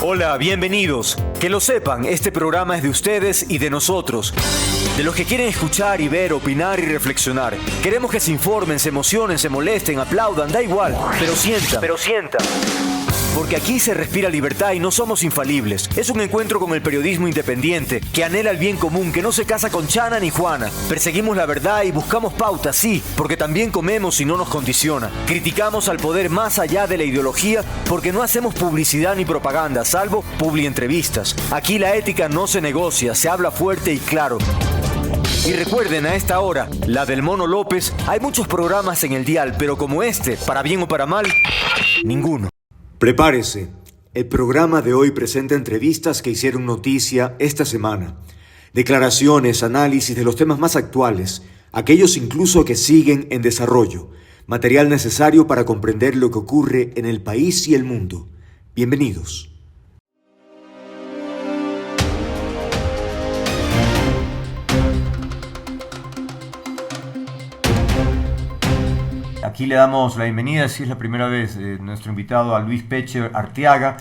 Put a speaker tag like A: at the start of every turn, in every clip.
A: Hola, bienvenidos. Que lo sepan, este programa es de ustedes y de nosotros. De los que quieren escuchar y ver, opinar y reflexionar. Queremos que se informen, se emocionen, se molesten, aplaudan, da igual. Pero sientan. Porque aquí se respira libertad y no somos infalibles. Es un encuentro con el periodismo independiente, que anhela el bien común, que no se casa con Chana ni Juana. Perseguimos la verdad y buscamos pautas, sí, porque también comemos y no nos condiciona. Criticamos al poder más allá de la ideología, porque no hacemos publicidad ni propaganda, salvo publientrevistas. Aquí la ética no se negocia, se habla fuerte y claro. Y recuerden, a esta hora, la del Mono López, hay muchos programas en el dial, pero como este, para bien o para mal, ninguno.
B: Prepárese, el programa de hoy presenta entrevistas que hicieron noticia esta semana, declaraciones, análisis de los temas más actuales, aquellos incluso que siguen en desarrollo, material necesario para comprender lo que ocurre en el país y el mundo. Bienvenidos.
A: Aquí le damos la bienvenida, si es la primera vez, nuestro invitado a Luis Peche Arteaga,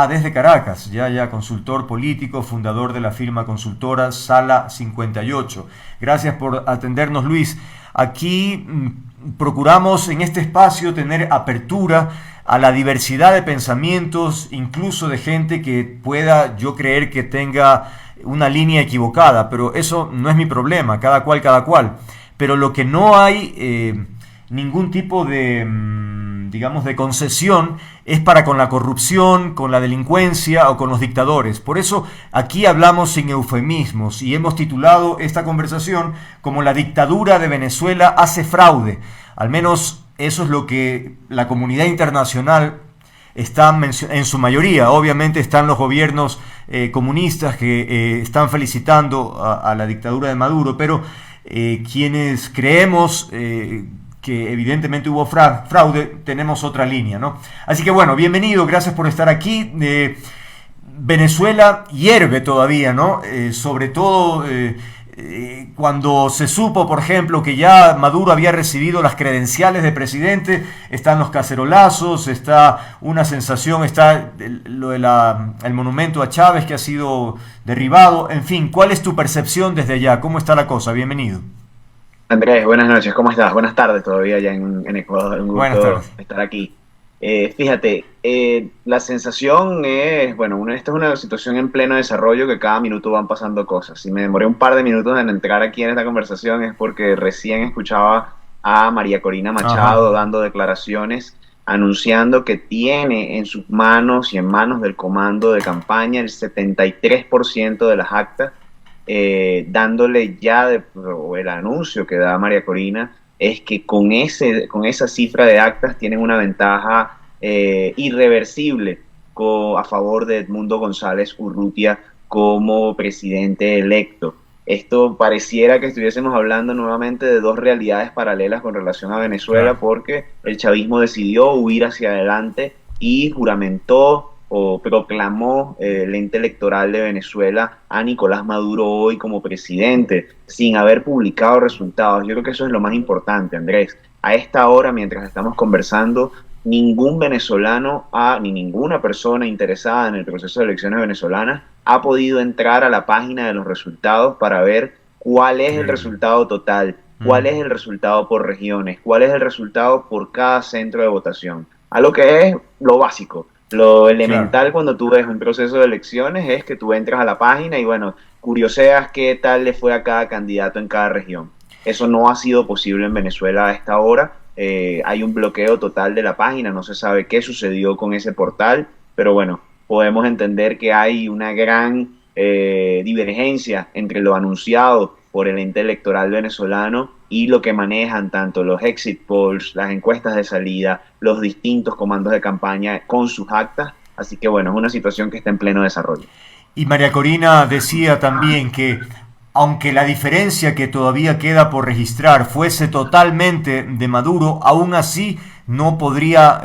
A: desde Caracas, ya consultor político, fundador de la firma consultora Sala 58. Gracias por atendernos, Luis. Aquí procuramos en este espacio tener apertura a la diversidad de pensamientos, incluso de gente que pueda yo creer que tenga una línea equivocada, pero eso no es mi problema, cada cual. Pero lo que no hay ningún tipo de, de concesión es para con la corrupción, con la delincuencia o con los dictadores. Por eso aquí hablamos sin eufemismos y hemos titulado esta conversación como La dictadura de Venezuela hace fraude. Al menos eso es lo que la comunidad internacional está en su mayoría. Obviamente están los gobiernos comunistas que están felicitando a la dictadura de Maduro, pero quienes creemos que evidentemente hubo fraude, tenemos otra línea, ¿no? Así que bueno, bienvenido, gracias por estar aquí. Venezuela hierve todavía, ¿no? Sobre todo cuando se supo, por ejemplo, que ya Maduro había recibido las credenciales de presidente, están los cacerolazos, está una sensación, está lo de el monumento a Chávez que ha sido derribado. En fin, ¿cuál es tu percepción desde allá? ¿Cómo está la cosa? Bienvenido.
C: Andrés, buenas noches, ¿cómo estás? Buenas tardes todavía ya en Ecuador, un gusto estar aquí. Fíjate, la sensación es, esta es una situación en pleno desarrollo que cada minuto van pasando cosas. Si me demoré un par de minutos en entrar aquí en esta conversación es porque recién escuchaba a María Corina Machado dando declaraciones, anunciando que tiene en sus manos y en manos del comando de campaña el 73% de las actas. Dándole ya el anuncio que da María Corina es que con esa cifra de actas tienen una ventaja irreversible a favor de Edmundo González Urrutia como presidente electo. Esto pareciera que estuviésemos hablando nuevamente de dos realidades paralelas con relación a Venezuela, porque el chavismo decidió huir hacia adelante y juramentó o proclamó el ente electoral de Venezuela a Nicolás Maduro hoy como presidente, sin haber publicado resultados. Yo creo que eso es lo más importante, Andrés. A esta hora, mientras estamos conversando, ningún venezolano ni ninguna persona interesada en el proceso de elecciones venezolanas ha podido entrar a la página de los resultados para ver cuál es el resultado total, cuál es el resultado por regiones, cuál es el resultado por cada centro de votación. A lo que es lo básico. Lo elemental cuando tú ves un proceso de elecciones es que tú entras a la página y curioseas qué tal le fue a cada candidato en cada región. Eso no ha sido posible en Venezuela a esta hora. Hay un bloqueo total de la página, no se sabe qué sucedió con ese portal, pero podemos entender que hay una gran divergencia entre lo anunciado por el ente electoral venezolano y lo que manejan tanto los exit polls, las encuestas de salida, los distintos comandos de campaña con sus actas. Así que es una situación que está en pleno desarrollo.
A: Y María Corina decía también que aunque la diferencia que todavía queda por registrar fuese totalmente de Maduro, aún así no podría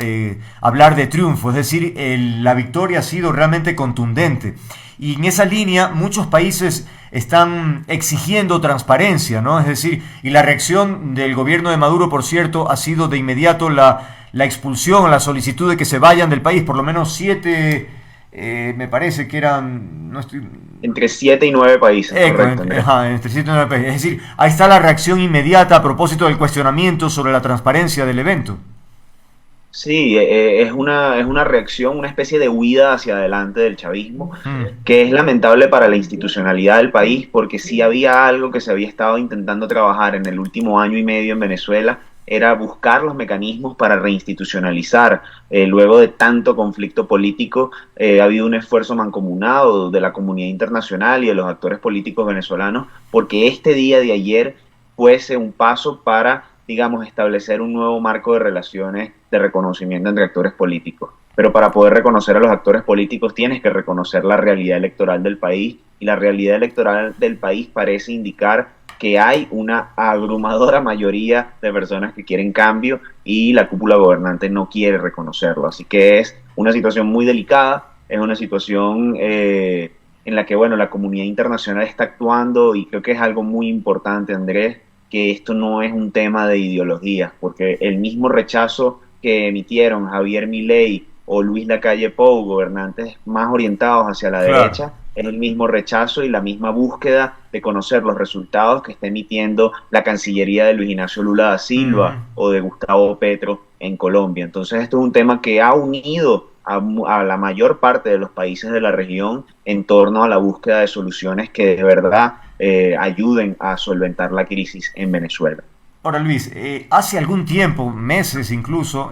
A: hablar de triunfo, es decir, la victoria ha sido realmente contundente. Y en esa línea muchos países están exigiendo transparencia, ¿no? Es decir, y la reacción del gobierno de Maduro, por cierto, ha sido de inmediato la expulsión, la solicitud de que se vayan del país, por lo menos 7 me parece que eran... No estoy...
C: Entre 7 y 9 países, correcto.
A: Entre 7 y 9 países. Es decir, ahí está la reacción inmediata a propósito del cuestionamiento sobre la transparencia del evento.
C: Sí, es una reacción, una especie de huida hacia adelante del chavismo, que es lamentable para la institucionalidad del país, porque sí había algo que se había estado intentando trabajar en el último año y medio en Venezuela, era buscar los mecanismos para reinstitucionalizar. Luego de tanto conflicto político, ha habido un esfuerzo mancomunado de la comunidad internacional y de los actores políticos venezolanos, porque este día de ayer fuese un paso para, digamos, establecer un nuevo marco de relaciones de reconocimiento entre actores políticos. Pero para poder reconocer a los actores políticos tienes que reconocer la realidad electoral del país, y la realidad electoral del país parece indicar que hay una abrumadora mayoría de personas que quieren cambio y la cúpula gobernante no quiere reconocerlo. Así que es una situación muy delicada, es una situación en la que, bueno, la comunidad internacional está actuando, y creo que es algo muy importante, Andrés, que esto no es un tema de ideologías, porque el mismo rechazo que emitieron Javier Milei o Luis Lacalle Pou, gobernantes más orientados hacia la derecha, es el mismo rechazo y la misma búsqueda de conocer los resultados que está emitiendo la Cancillería de Luis Ignacio Lula da Silva o de Gustavo Petro en Colombia. Entonces esto es un tema que ha unido a la mayor parte de los países de la región en torno a la búsqueda de soluciones que de verdad ayuden a solventar la crisis en Venezuela.
A: Ahora, Luis, hace algún tiempo, meses incluso,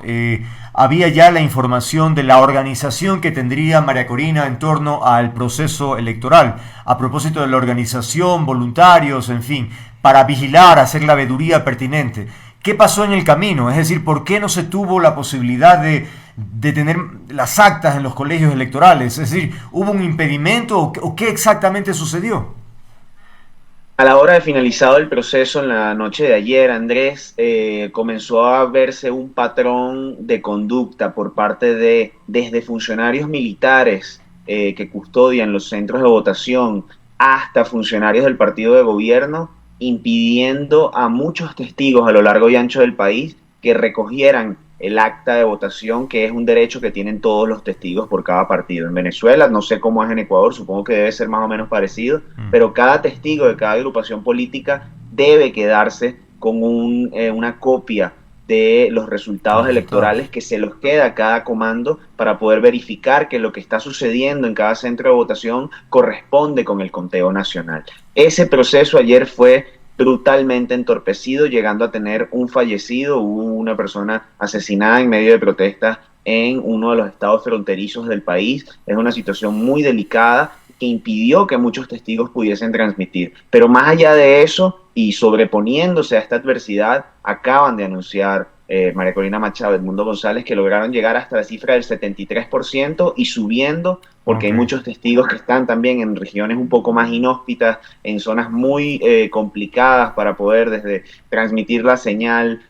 A: había ya la información de la organización que tendría María Corina en torno al proceso electoral, a propósito de la organización, voluntarios, en fin, para vigilar, hacer la veeduría pertinente. ¿Qué pasó en el camino? Es decir, ¿por qué no se tuvo la posibilidad de tener las actas en los colegios electorales? Es decir, ¿hubo un impedimento o qué exactamente sucedió?
C: A la hora de finalizado el proceso en la noche de ayer, Andrés, comenzó a verse un patrón de conducta por parte desde funcionarios militares que custodian los centros de votación hasta funcionarios del partido de gobierno, impidiendo a muchos testigos a lo largo y ancho del país que recogieran el acta de votación, que es un derecho que tienen todos los testigos por cada partido. En Venezuela, no sé cómo es en Ecuador, supongo que debe ser más o menos parecido, pero cada testigo de cada agrupación política debe quedarse con una copia de los resultados electorales, que se los queda a cada comando para poder verificar que lo que está sucediendo en cada centro de votación corresponde con el conteo nacional. Ese proceso ayer fue brutalmente entorpecido, llegando a tener un fallecido. Hubo una persona asesinada en medio de protestas en uno de los estados fronterizos del país. Es una situación muy delicada que impidió que muchos testigos pudiesen transmitir. Pero más allá de eso, y sobreponiéndose a esta adversidad, acaban de anunciar María Corina Machado, Edmundo González, que lograron llegar hasta la cifra del 73% y subiendo, porque hay muchos testigos que están también en regiones un poco más inhóspitas, en zonas muy complicadas para poder desde transmitir la señal,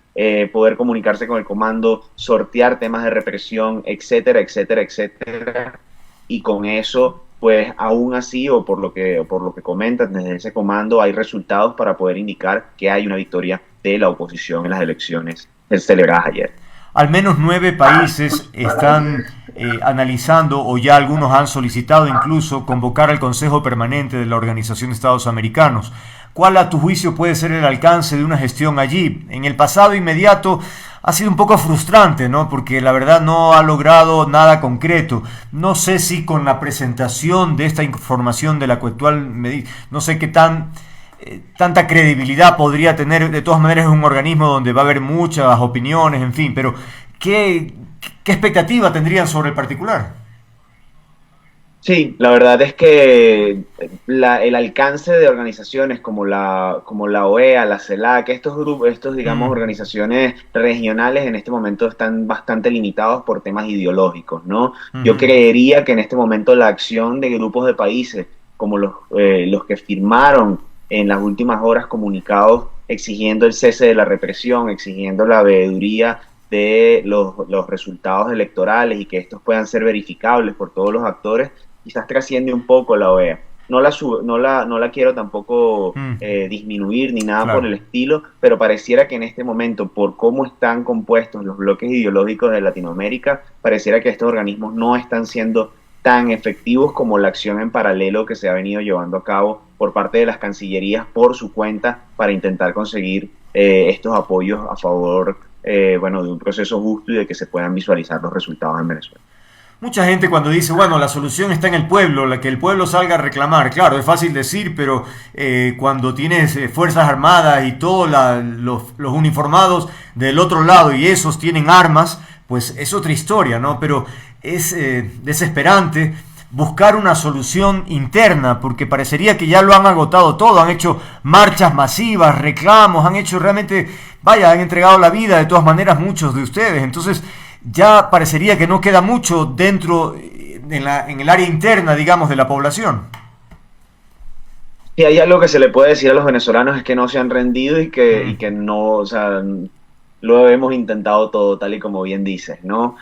C: poder comunicarse con el comando, sortear temas de represión, etcétera, etcétera, etcétera. Y con eso, pues aún así, o por lo que comentan desde ese comando, hay resultados para poder indicar que hay una victoria de la oposición en las elecciones celebradas ayer.
A: Al menos 9 países están analizando, o ya algunos han solicitado incluso, convocar al Consejo Permanente de la Organización de Estados Americanos. ¿Cuál, a tu juicio, puede ser el alcance de una gestión allí? En el pasado inmediato ha sido un poco frustrante, ¿no? Porque la verdad no ha logrado nada concreto. No sé si con la presentación de esta información de la actual medida, no sé qué tanta credibilidad podría tener. De todas maneras es un organismo donde va a haber muchas opiniones, en fin, pero ¿qué expectativa tendrían sobre el particular?
C: Sí, la verdad es que el alcance de organizaciones como la OEA, la CELAC, estos grupos, digamos, organizaciones regionales en este momento están bastante limitados por temas ideológicos, ¿no? Yo creería que en este momento la acción de grupos de países como los que firmaron en las últimas horas comunicados exigiendo el cese de la represión, exigiendo la veeduría de los resultados electorales y que estos puedan ser verificables por todos los actores, quizás trasciende un poco la OEA. No la quiero tampoco disminuir ni nada por el estilo, pero pareciera que en este momento, por cómo están compuestos los bloques ideológicos de Latinoamérica, pareciera que estos organismos no están siendo tan efectivos como la acción en paralelo que se ha venido llevando a cabo por parte de las cancillerías por su cuenta para intentar conseguir estos apoyos a favor de un proceso justo y de que se puedan visualizar los resultados en Venezuela.
A: Mucha gente cuando dice, bueno, la solución está en el pueblo, que el pueblo salga a reclamar. Claro, es fácil decir, pero cuando tienes Fuerzas Armadas y todos los uniformados del otro lado y esos tienen armas, pues es otra historia, ¿no? Pero es desesperante buscar una solución interna, porque parecería que ya lo han agotado todo, han hecho marchas masivas, reclamos, han hecho realmente, han entregado la vida de todas maneras muchos de ustedes, entonces ya parecería que no queda mucho dentro, en el área interna, digamos, de la población.
C: Y hay algo que se le puede decir a los venezolanos es que no se han rendido y que no, o sea, lo hemos intentado todo, tal y como bien dices, ¿no?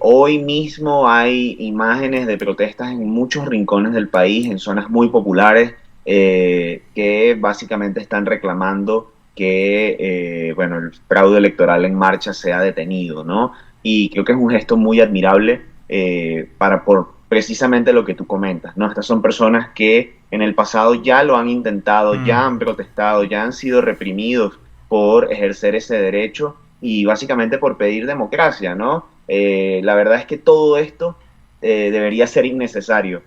C: Hoy mismo hay imágenes de protestas en muchos rincones del país, en zonas muy populares, que básicamente están reclamando que el fraude electoral en marcha sea detenido, ¿no? Y creo que es un gesto muy admirable por precisamente lo que tú comentas, ¿no? Estas son personas que en el pasado ya lo han intentado, ya han protestado, ya han sido reprimidos por ejercer ese derecho y básicamente por pedir democracia, ¿no? La verdad es que todo esto debería ser innecesario.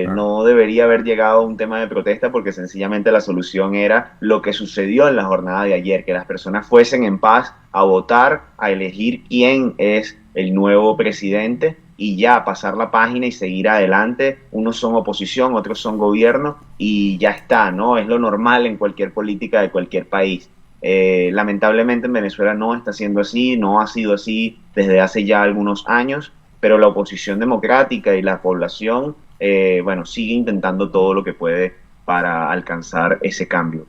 C: No debería haber llegado a un tema de protesta porque sencillamente la solución era lo que sucedió en la jornada de ayer, que las personas fuesen en paz a votar, a elegir quién es el nuevo presidente y ya pasar la página y seguir adelante. Unos son oposición, otros son gobierno y ya está, ¿no? Es lo normal en cualquier política de cualquier país. Lamentablemente en Venezuela no está siendo así, no ha sido así desde hace ya algunos años, pero la oposición democrática y la población sigue intentando todo lo que puede para alcanzar ese cambio.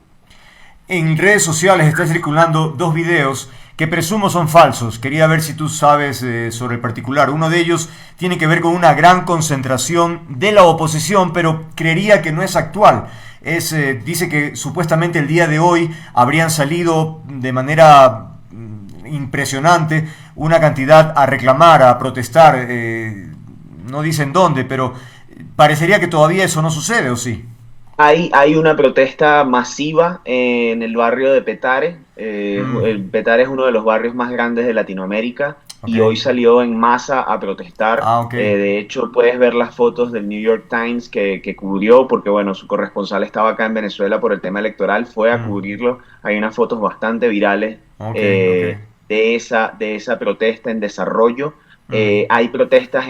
A: En redes sociales están circulando dos videos que presumo son falsos. Quería ver si tú sabes sobre el particular. Uno de ellos tiene que ver con una gran concentración de la oposición, pero creería que no es actual. Dice que supuestamente el día de hoy habrían salido de manera impresionante una cantidad a reclamar, a protestar. No dicen dónde, pero parecería que todavía eso no sucede, ¿o sí?
C: Hay una protesta masiva en el barrio de Petare. El Petare es uno de los barrios más grandes de Latinoamérica y hoy salió en masa a protestar. De hecho, puedes ver las fotos del New York Times que cubrió, porque su corresponsal estaba acá en Venezuela por el tema electoral, fue a cubrirlo. Hay unas fotos bastante virales de esa protesta en desarrollo. Hay protestas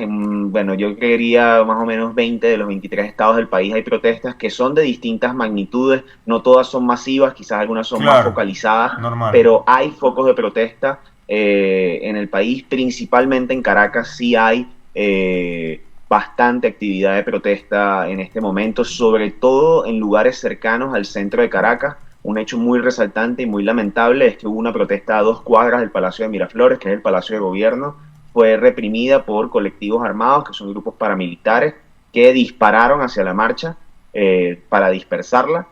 C: yo creería más o menos 20 de los 23 estados del país. Hay protestas que son de distintas magnitudes, no todas son masivas, quizás algunas son más focalizadas, pero hay focos de protesta en el país, principalmente en Caracas sí hay bastante actividad de protesta en este momento, sobre todo en lugares cercanos al centro de Caracas. Un hecho muy resaltante y muy lamentable es que hubo una protesta a 2 cuadras del Palacio de Miraflores, que es el Palacio de Gobierno. Fue reprimida por colectivos armados, que son grupos paramilitares, que dispararon hacia la marcha para dispersarla.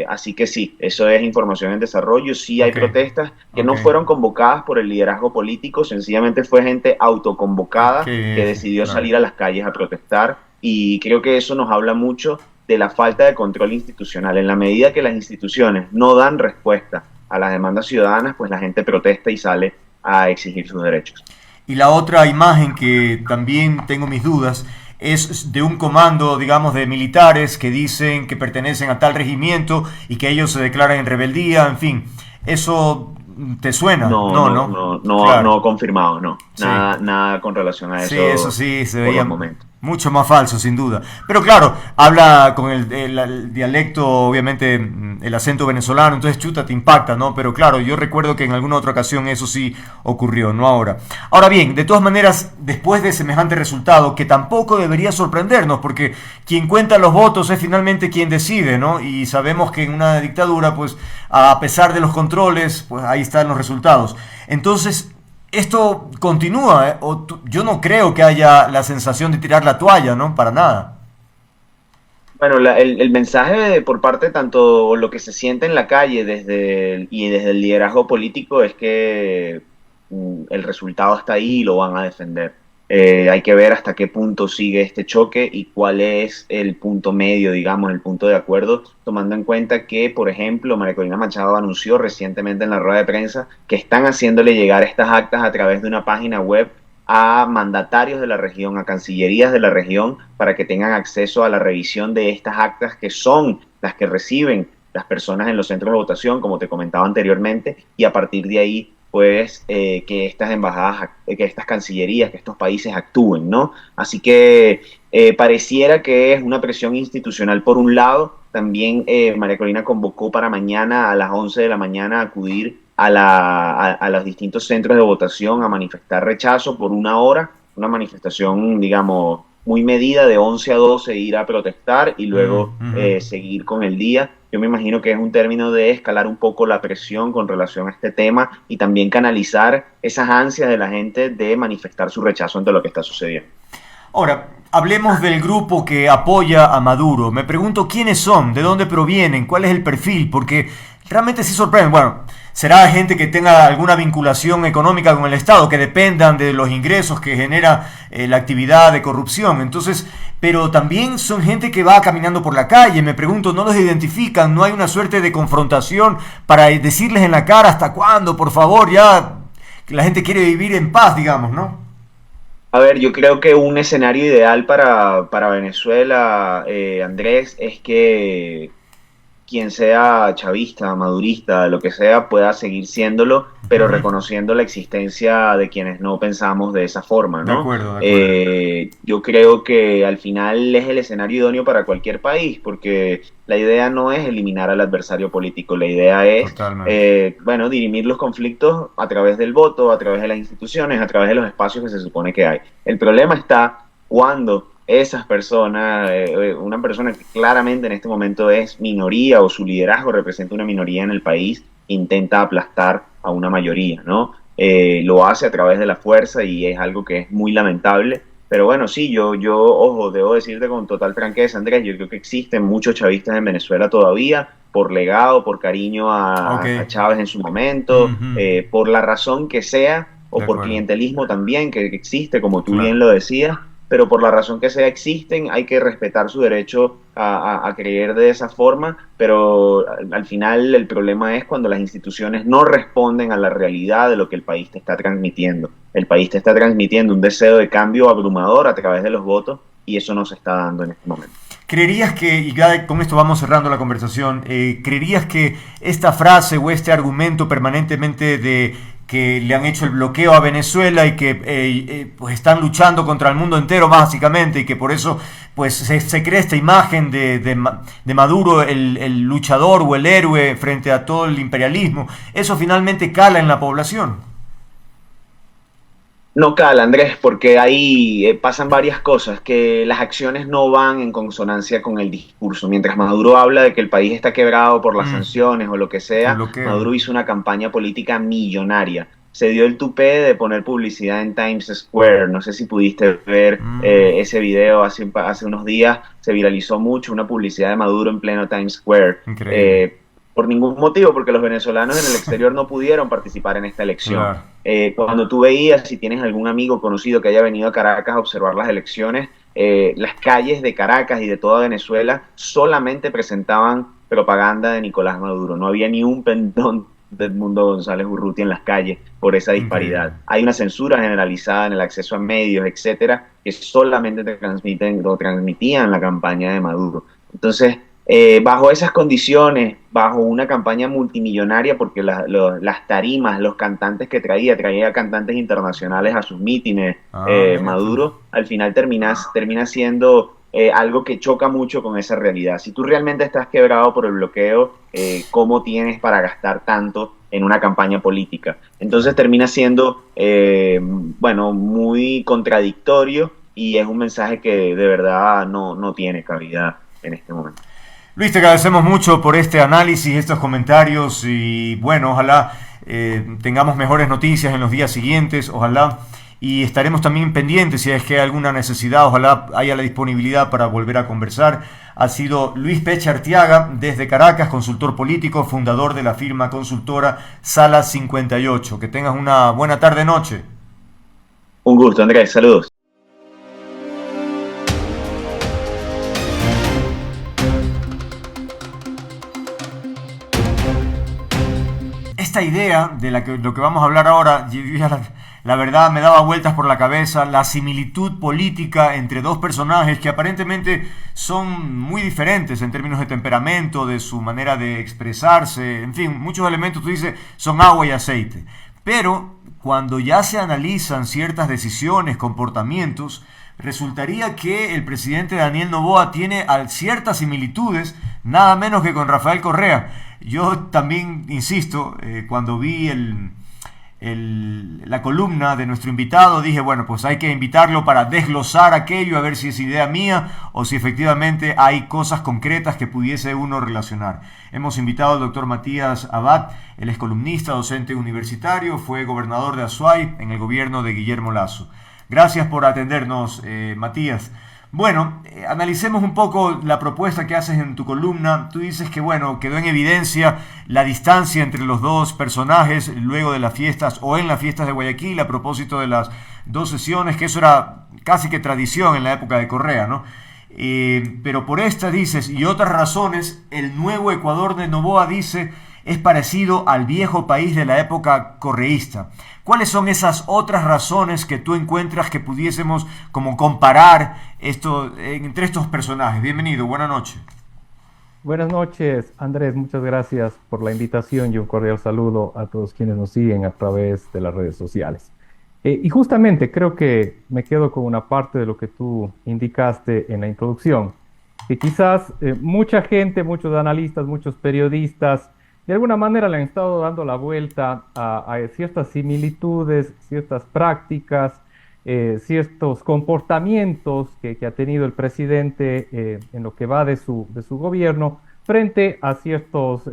C: Así que sí, eso es información en desarrollo. Sí hay protestas que no fueron convocadas por el liderazgo político, sencillamente fue gente autoconvocada que decidió salir a las calles a protestar. Y creo que eso nos habla mucho de la falta de control institucional. En la medida que las instituciones no dan respuesta a las demandas ciudadanas, pues la gente protesta y sale a exigir sus derechos.
A: Y la otra imagen que también tengo mis dudas es de un comando, digamos, de militares que dicen que pertenecen a tal regimiento y que ellos se declaran en rebeldía, en fin. ¿Eso te suena?
C: No confirmado, no. Sí. Nada con relación a eso.
A: Sí, eso sí, se veía mucho más falso, sin duda. Pero claro, habla con el dialecto, obviamente, el acento venezolano, entonces chuta, te impacta, ¿no? Pero claro, yo recuerdo que en alguna otra ocasión eso sí ocurrió, no ahora. Ahora bien, de todas maneras, después de semejante resultado, que tampoco debería sorprendernos, porque quien cuenta los votos es finalmente quien decide, ¿no? Y sabemos que en una dictadura, pues, a pesar de los controles, pues ahí están los resultados. Entonces, esto continúa, yo no creo que haya la sensación de tirar la toalla, ¿no? Para nada.
C: Bueno, el mensaje por parte tanto lo que se siente en la calle desde el liderazgo político es que el resultado está ahí y lo van a defender. Hay que ver hasta qué punto sigue este choque y cuál es el punto medio, digamos, el punto de acuerdo, tomando en cuenta que, por ejemplo, María Corina Machado anunció recientemente en la rueda de prensa que están haciéndole llegar estas actas a través de una página web a mandatarios de la región, a cancillerías de la región, para que tengan acceso a la revisión de estas actas que son las que reciben las personas en los centros de votación, como te comentaba anteriormente, y a partir de ahí pues que estas embajadas, que estas cancillerías, que estos países actúen, ¿no? Así que pareciera que es una presión institucional por un lado. También María Corina convocó para mañana a las 11 de la mañana a acudir a los distintos centros de votación a manifestar rechazo por una hora, una manifestación, digamos, muy medida, de 11 a 12 ir a protestar y luego seguir con el día. Yo me imagino que es un término de escalar un poco la presión con relación a este tema y también canalizar esas ansias de la gente de manifestar su rechazo ante lo que está sucediendo.
A: Ahora, hablemos del grupo que apoya a Maduro. Me pregunto quiénes son, de dónde provienen, cuál es el perfil, porque realmente sí sorprende. Bueno, será gente que tenga alguna vinculación económica con el Estado, que dependan de los ingresos que genera la actividad de corrupción. Entonces, pero también son gente que va caminando por la calle. Me pregunto, ¿no los identifican? ¿No hay una suerte de confrontación para decirles en la cara hasta cuándo, por favor, ya que la gente quiere vivir en paz, digamos, ¿no?
C: A ver, yo creo que un escenario ideal para Venezuela, Andrés, es que quien sea chavista, madurista, lo que sea, pueda seguir siéndolo, pero reconociendo la existencia de quienes no pensamos de esa forma, ¿no?
A: De acuerdo.
C: Yo creo que al final es el escenario idóneo para cualquier país, porque la idea no es eliminar al adversario político, la idea es, bueno, dirimir los conflictos a través del voto, a través de las instituciones, a través de los espacios que se supone que hay. El problema está cuando esas personas, una persona que claramente en este momento es minoría o su liderazgo representa una minoría en el país, intenta aplastar a una mayoría, ¿no? Lo hace a través de la fuerza y es algo que es muy lamentable. Pero bueno, sí, ojo, debo decirte con total franqueza, Andrés, yo creo que existen muchos chavistas en Venezuela todavía, por legado, por cariño a Chávez en su momento, por la razón que sea, o por clientelismo también, que existe, como tú bien lo decías, pero por la razón que sea existen, hay que respetar su derecho a creer de esa forma, pero al final el problema es cuando las instituciones no responden a la realidad de lo que el país te está transmitiendo. El país te está transmitiendo un deseo de cambio abrumador a través de los votos y eso no se está dando en este momento.
A: ¿Creerías que, y ya con esto vamos cerrando la conversación, creerías que esta frase o este argumento permanentemente de que le han hecho el bloqueo a Venezuela y que pues están luchando contra el mundo entero básicamente y que por eso pues se crea esta imagen de Maduro, el luchador o el héroe frente a todo el imperialismo, eso finalmente cala en la población?
C: No cala, Andrés, porque ahí pasan varias cosas, que las acciones no van en consonancia con el discurso. Mientras Maduro habla de que el país está quebrado por las sanciones o lo que sea, Maduro hizo una campaña política millonaria. Se dio el tupé de poner publicidad en Times Square. No sé si pudiste ver ese video hace unos días. Se viralizó mucho una publicidad de Maduro en pleno Times Square. Por ningún motivo, porque los venezolanos en el exterior no pudieron participar en esta elección. Claro. Cuando tú veías, si tienes algún amigo conocido que haya venido a Caracas a observar las elecciones, las calles de Caracas y de toda Venezuela solamente presentaban propaganda de Nicolás Maduro. No había ni un pendón de Edmundo González Urrutia en las calles por esa disparidad. Hay una censura generalizada en el acceso a medios, etcétera, que solamente transmitían la campaña de Maduro. Entonces, bajo esas condiciones, bajo una campaña multimillonaria, porque las tarimas, los cantantes que traía cantantes internacionales a sus mítines, Maduro, al final termina siendo algo que choca mucho con esa realidad. Si tú realmente estás quebrado por el bloqueo, ¿cómo tienes para gastar tanto en una campaña política? Entonces termina siendo, bueno, muy contradictorio y es un mensaje que de verdad no tiene cabida en este momento.
A: Luis, te agradecemos mucho por este análisis, estos comentarios y bueno, ojalá tengamos mejores noticias en los días siguientes, ojalá, y estaremos también pendientes si es que hay alguna necesidad, ojalá haya la disponibilidad para volver a conversar. Ha sido Luis Peche Arteaga desde Caracas, consultor político, fundador de la firma consultora Sala 58. Que tengas una buena tarde-noche.
C: Un gusto, Andrés, saludos.
A: esta idea de lo que vamos a hablar ahora, yo ya la verdad me daba vueltas por la cabeza, la similitud política entre dos personajes que aparentemente son muy diferentes en términos de temperamento, de su manera de expresarse, en fin, muchos elementos, tú dices, son agua y aceite. Pero cuando ya se analizan ciertas decisiones, comportamientos, resultaría que el presidente Daniel Noboa tiene ciertas similitudes, nada menos que con Rafael Correa. Yo también insisto, cuando vi la columna de nuestro invitado, dije, bueno, pues hay que invitarlo para desglosar aquello, a ver si es idea mía o si efectivamente hay cosas concretas que pudiese uno relacionar. Hemos invitado al doctor Matías Abad, él es columnista, docente universitario, fue gobernador de Azuay en el gobierno de Guillermo Lasso. Gracias por atendernos, Matías. Bueno, analicemos un poco la propuesta que haces en tu columna. Tú dices que, bueno, quedó en evidencia la distancia entre los dos personajes luego de las fiestas o en las fiestas de Guayaquil a propósito de las dos sesiones, que eso era casi que tradición en la época de Correa, ¿no? Pero por estas, dices, y otras razones, el nuevo Ecuador de Noboa, dice, es parecido al viejo país de la época correísta. ¿Cuáles son esas otras razones que tú encuentras que pudiésemos como comparar entre estos personajes? Bienvenido, buenas noches.
D: Buenas noches, Andrés, muchas gracias por la invitación y un cordial saludo a todos quienes nos siguen a través de las redes sociales. Y justamente creo que me quedo con una parte de lo que tú indicaste en la introducción, que quizás mucha gente, muchos analistas, muchos periodistas, de alguna manera le han estado dando la vuelta a ciertas similitudes, ciertas prácticas, ciertos comportamientos que ha tenido el presidente en lo que va de su gobierno frente a ciertos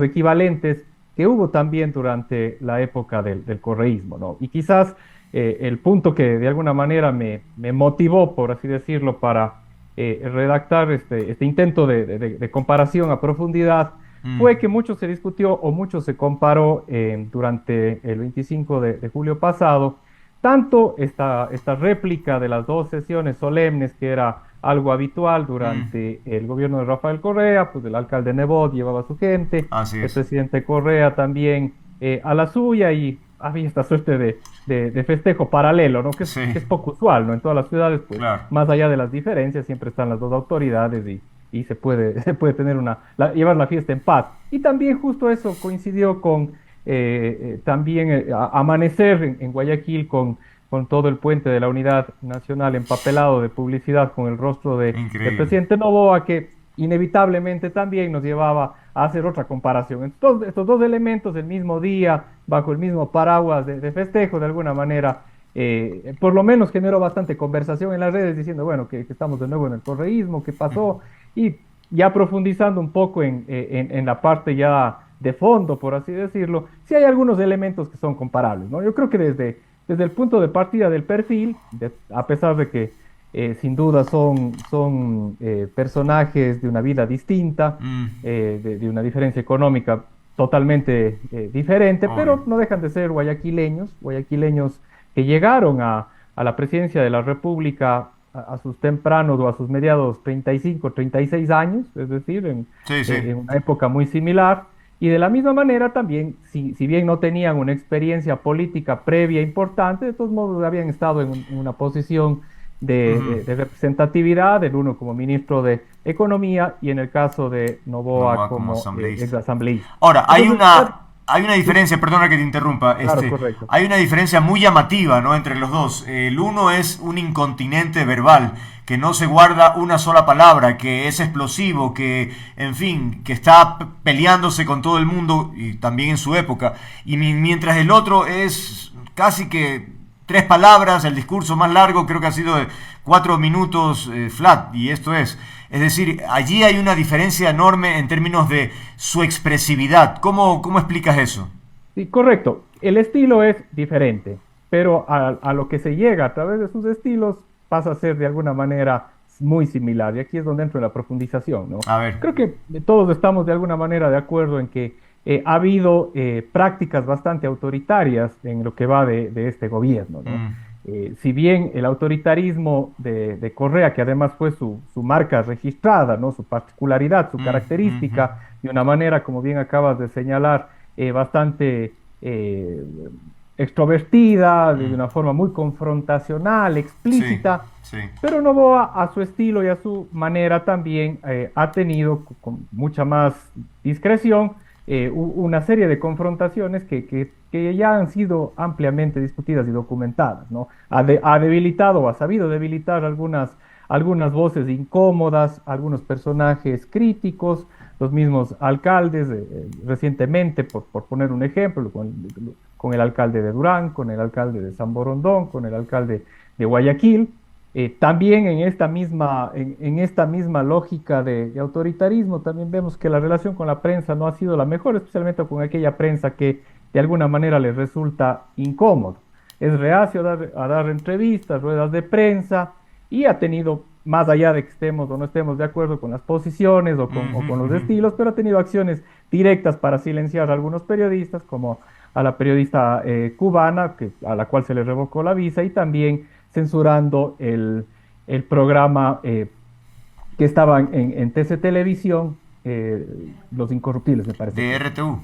D: equivalentes que hubo también durante la época del correísmo, ¿no? Y quizás el punto que de alguna manera me motivó, por así decirlo, para redactar este intento de comparación a profundidad fue que mucho se discutió o mucho se comparó durante el 25 de julio pasado, tanto esta réplica de las dos sesiones solemnes, que era algo habitual durante el gobierno de Rafael Correa, pues el alcalde Nebot llevaba a su gente, el presidente Correa también a la suya, y había esta suerte de festejo paralelo, ¿no? Que es poco usual, ¿no? En todas las ciudades, pues, claro, más allá de las diferencias, siempre están las dos autoridades y se puede tener llevar la fiesta en paz. Y también justo eso coincidió con también amanecer en Guayaquil con todo el puente de la Unidad Nacional empapelado de publicidad con el rostro del presidente Noboa, que inevitablemente también nos llevaba a hacer otra comparación. Entonces, estos dos elementos el mismo día, bajo el mismo paraguas de festejo, de alguna manera, por lo menos generó bastante conversación en las redes diciendo, bueno, que estamos de nuevo en el correísmo, qué pasó, y ya profundizando un poco en la parte ya de fondo, por así decirlo, sí hay algunos elementos que son comparables, ¿no? Yo creo que desde el punto de partida del perfil, a pesar de que sin duda son personajes de una vida distinta, de una diferencia económica totalmente diferente, pero no dejan de ser guayaquileños que llegaron a la presidencia de la República a sus tempranos o a sus mediados 35, 36 años, es decir, en una época muy similar. Y de la misma manera también, si bien no tenían una experiencia política previa importante, de todos modos habían estado en una posición de representatividad, el uno como ministro de Economía y en el caso de Noboa como exasambleísta.
A: Ahora, hay una diferencia, perdona que te interrumpa,
D: claro, correcto.
A: Hay una diferencia muy llamativa, ¿no?, entre los dos. El uno es un incontinente verbal, que no se guarda una sola palabra, que es explosivo, que, en fin, que está peleándose con todo el mundo, y también en su época. Y mientras el otro es casi que 3 palabras, el discurso más largo creo que ha sido de 4 minutos flat, y esto es decir, allí hay una diferencia enorme en términos de su expresividad. ¿Cómo explicas eso?
D: Sí, correcto. El estilo es diferente, pero a lo que se llega a través de sus estilos pasa a ser de alguna manera muy similar, y aquí es donde entra la profundización, ¿no?
A: A ver.
D: Creo que todos estamos de alguna manera de acuerdo en que ha habido prácticas bastante autoritarias en lo que va de este gobierno, ¿no? Si bien el autoritarismo de Correa, que además fue su marca registrada, ¿no?, su particularidad, su característica, de una manera, como bien acabas de señalar, bastante extrovertida, de una forma muy confrontacional, explícita.
A: Sí, sí.
D: Pero Noboa, a su estilo y a su manera también, ha tenido con mucha más discreción una serie de confrontaciones que ya han sido ampliamente discutidas y documentadas, ¿no? Ha debilitado o ha sabido debilitar algunas voces incómodas, algunos personajes críticos, los mismos alcaldes, recientemente, por poner un ejemplo, con el alcalde de Durán, con el alcalde de San Borondón, con el alcalde de Guayaquil. También en esta misma lógica de autoritarismo, también vemos que la relación con la prensa no ha sido la mejor, especialmente con aquella prensa que de alguna manera les resulta incómodo. Es reacio a dar entrevistas, ruedas de prensa, y ha tenido, más allá de que estemos o no estemos de acuerdo con las posiciones o con los estilos, pero ha tenido acciones directas para silenciar a algunos periodistas, como a la periodista cubana, a la cual se le revocó la visa, y también censurando el programa que estaba en TC Televisión, Los Incorruptibles, me parece.
A: De RTU.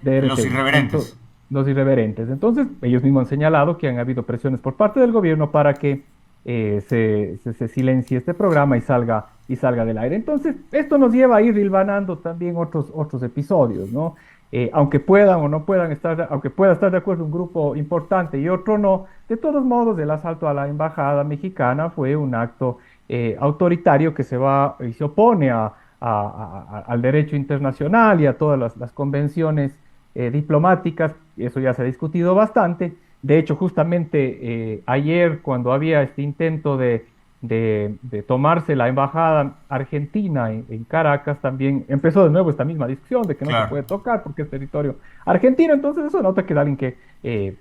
D: De RTU.
A: Los Irreverentes.
D: Los Irreverentes. Entonces, ellos mismos han señalado que han habido presiones por parte del gobierno para que se silencie este programa y salga del aire. Entonces, esto nos lleva a ir hilvanando también otros episodios, ¿no? Aunque puedan o no puedan estar, aunque pueda estar de acuerdo un grupo importante y otro no, de todos modos el asalto a la embajada mexicana fue un acto autoritario que se opone al derecho internacional y a todas las convenciones diplomáticas. Eso ya se ha discutido bastante. De hecho, justamente ayer, cuando había este intento de tomarse la embajada argentina en Caracas, también empezó de nuevo esta misma discusión de que no se puede tocar porque es territorio argentino. Entonces eso nota que es alguien que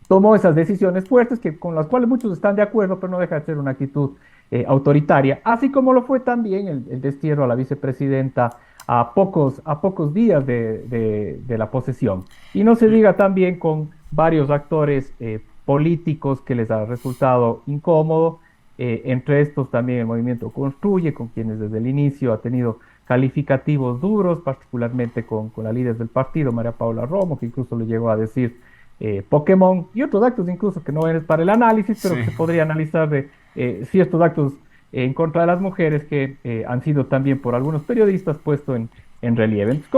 D: tomó esas decisiones fuertes, con las cuales muchos están de acuerdo, pero no deja de ser una actitud autoritaria, así como lo fue también el destierro a la vicepresidenta a pocos días de la posesión. Y no se diga también con varios actores políticos que les ha resultado incómodo. Entre estos también el movimiento Construye, con quienes desde el inicio ha tenido calificativos duros, particularmente con la líder del partido, María Paula Romo, que incluso le llegó a decir Pokémon, y otros actos incluso que no es para el análisis, pero que se podría analizar de ciertos actos en contra de las mujeres que han sido también por algunos periodistas puestos en relieve. Entonces,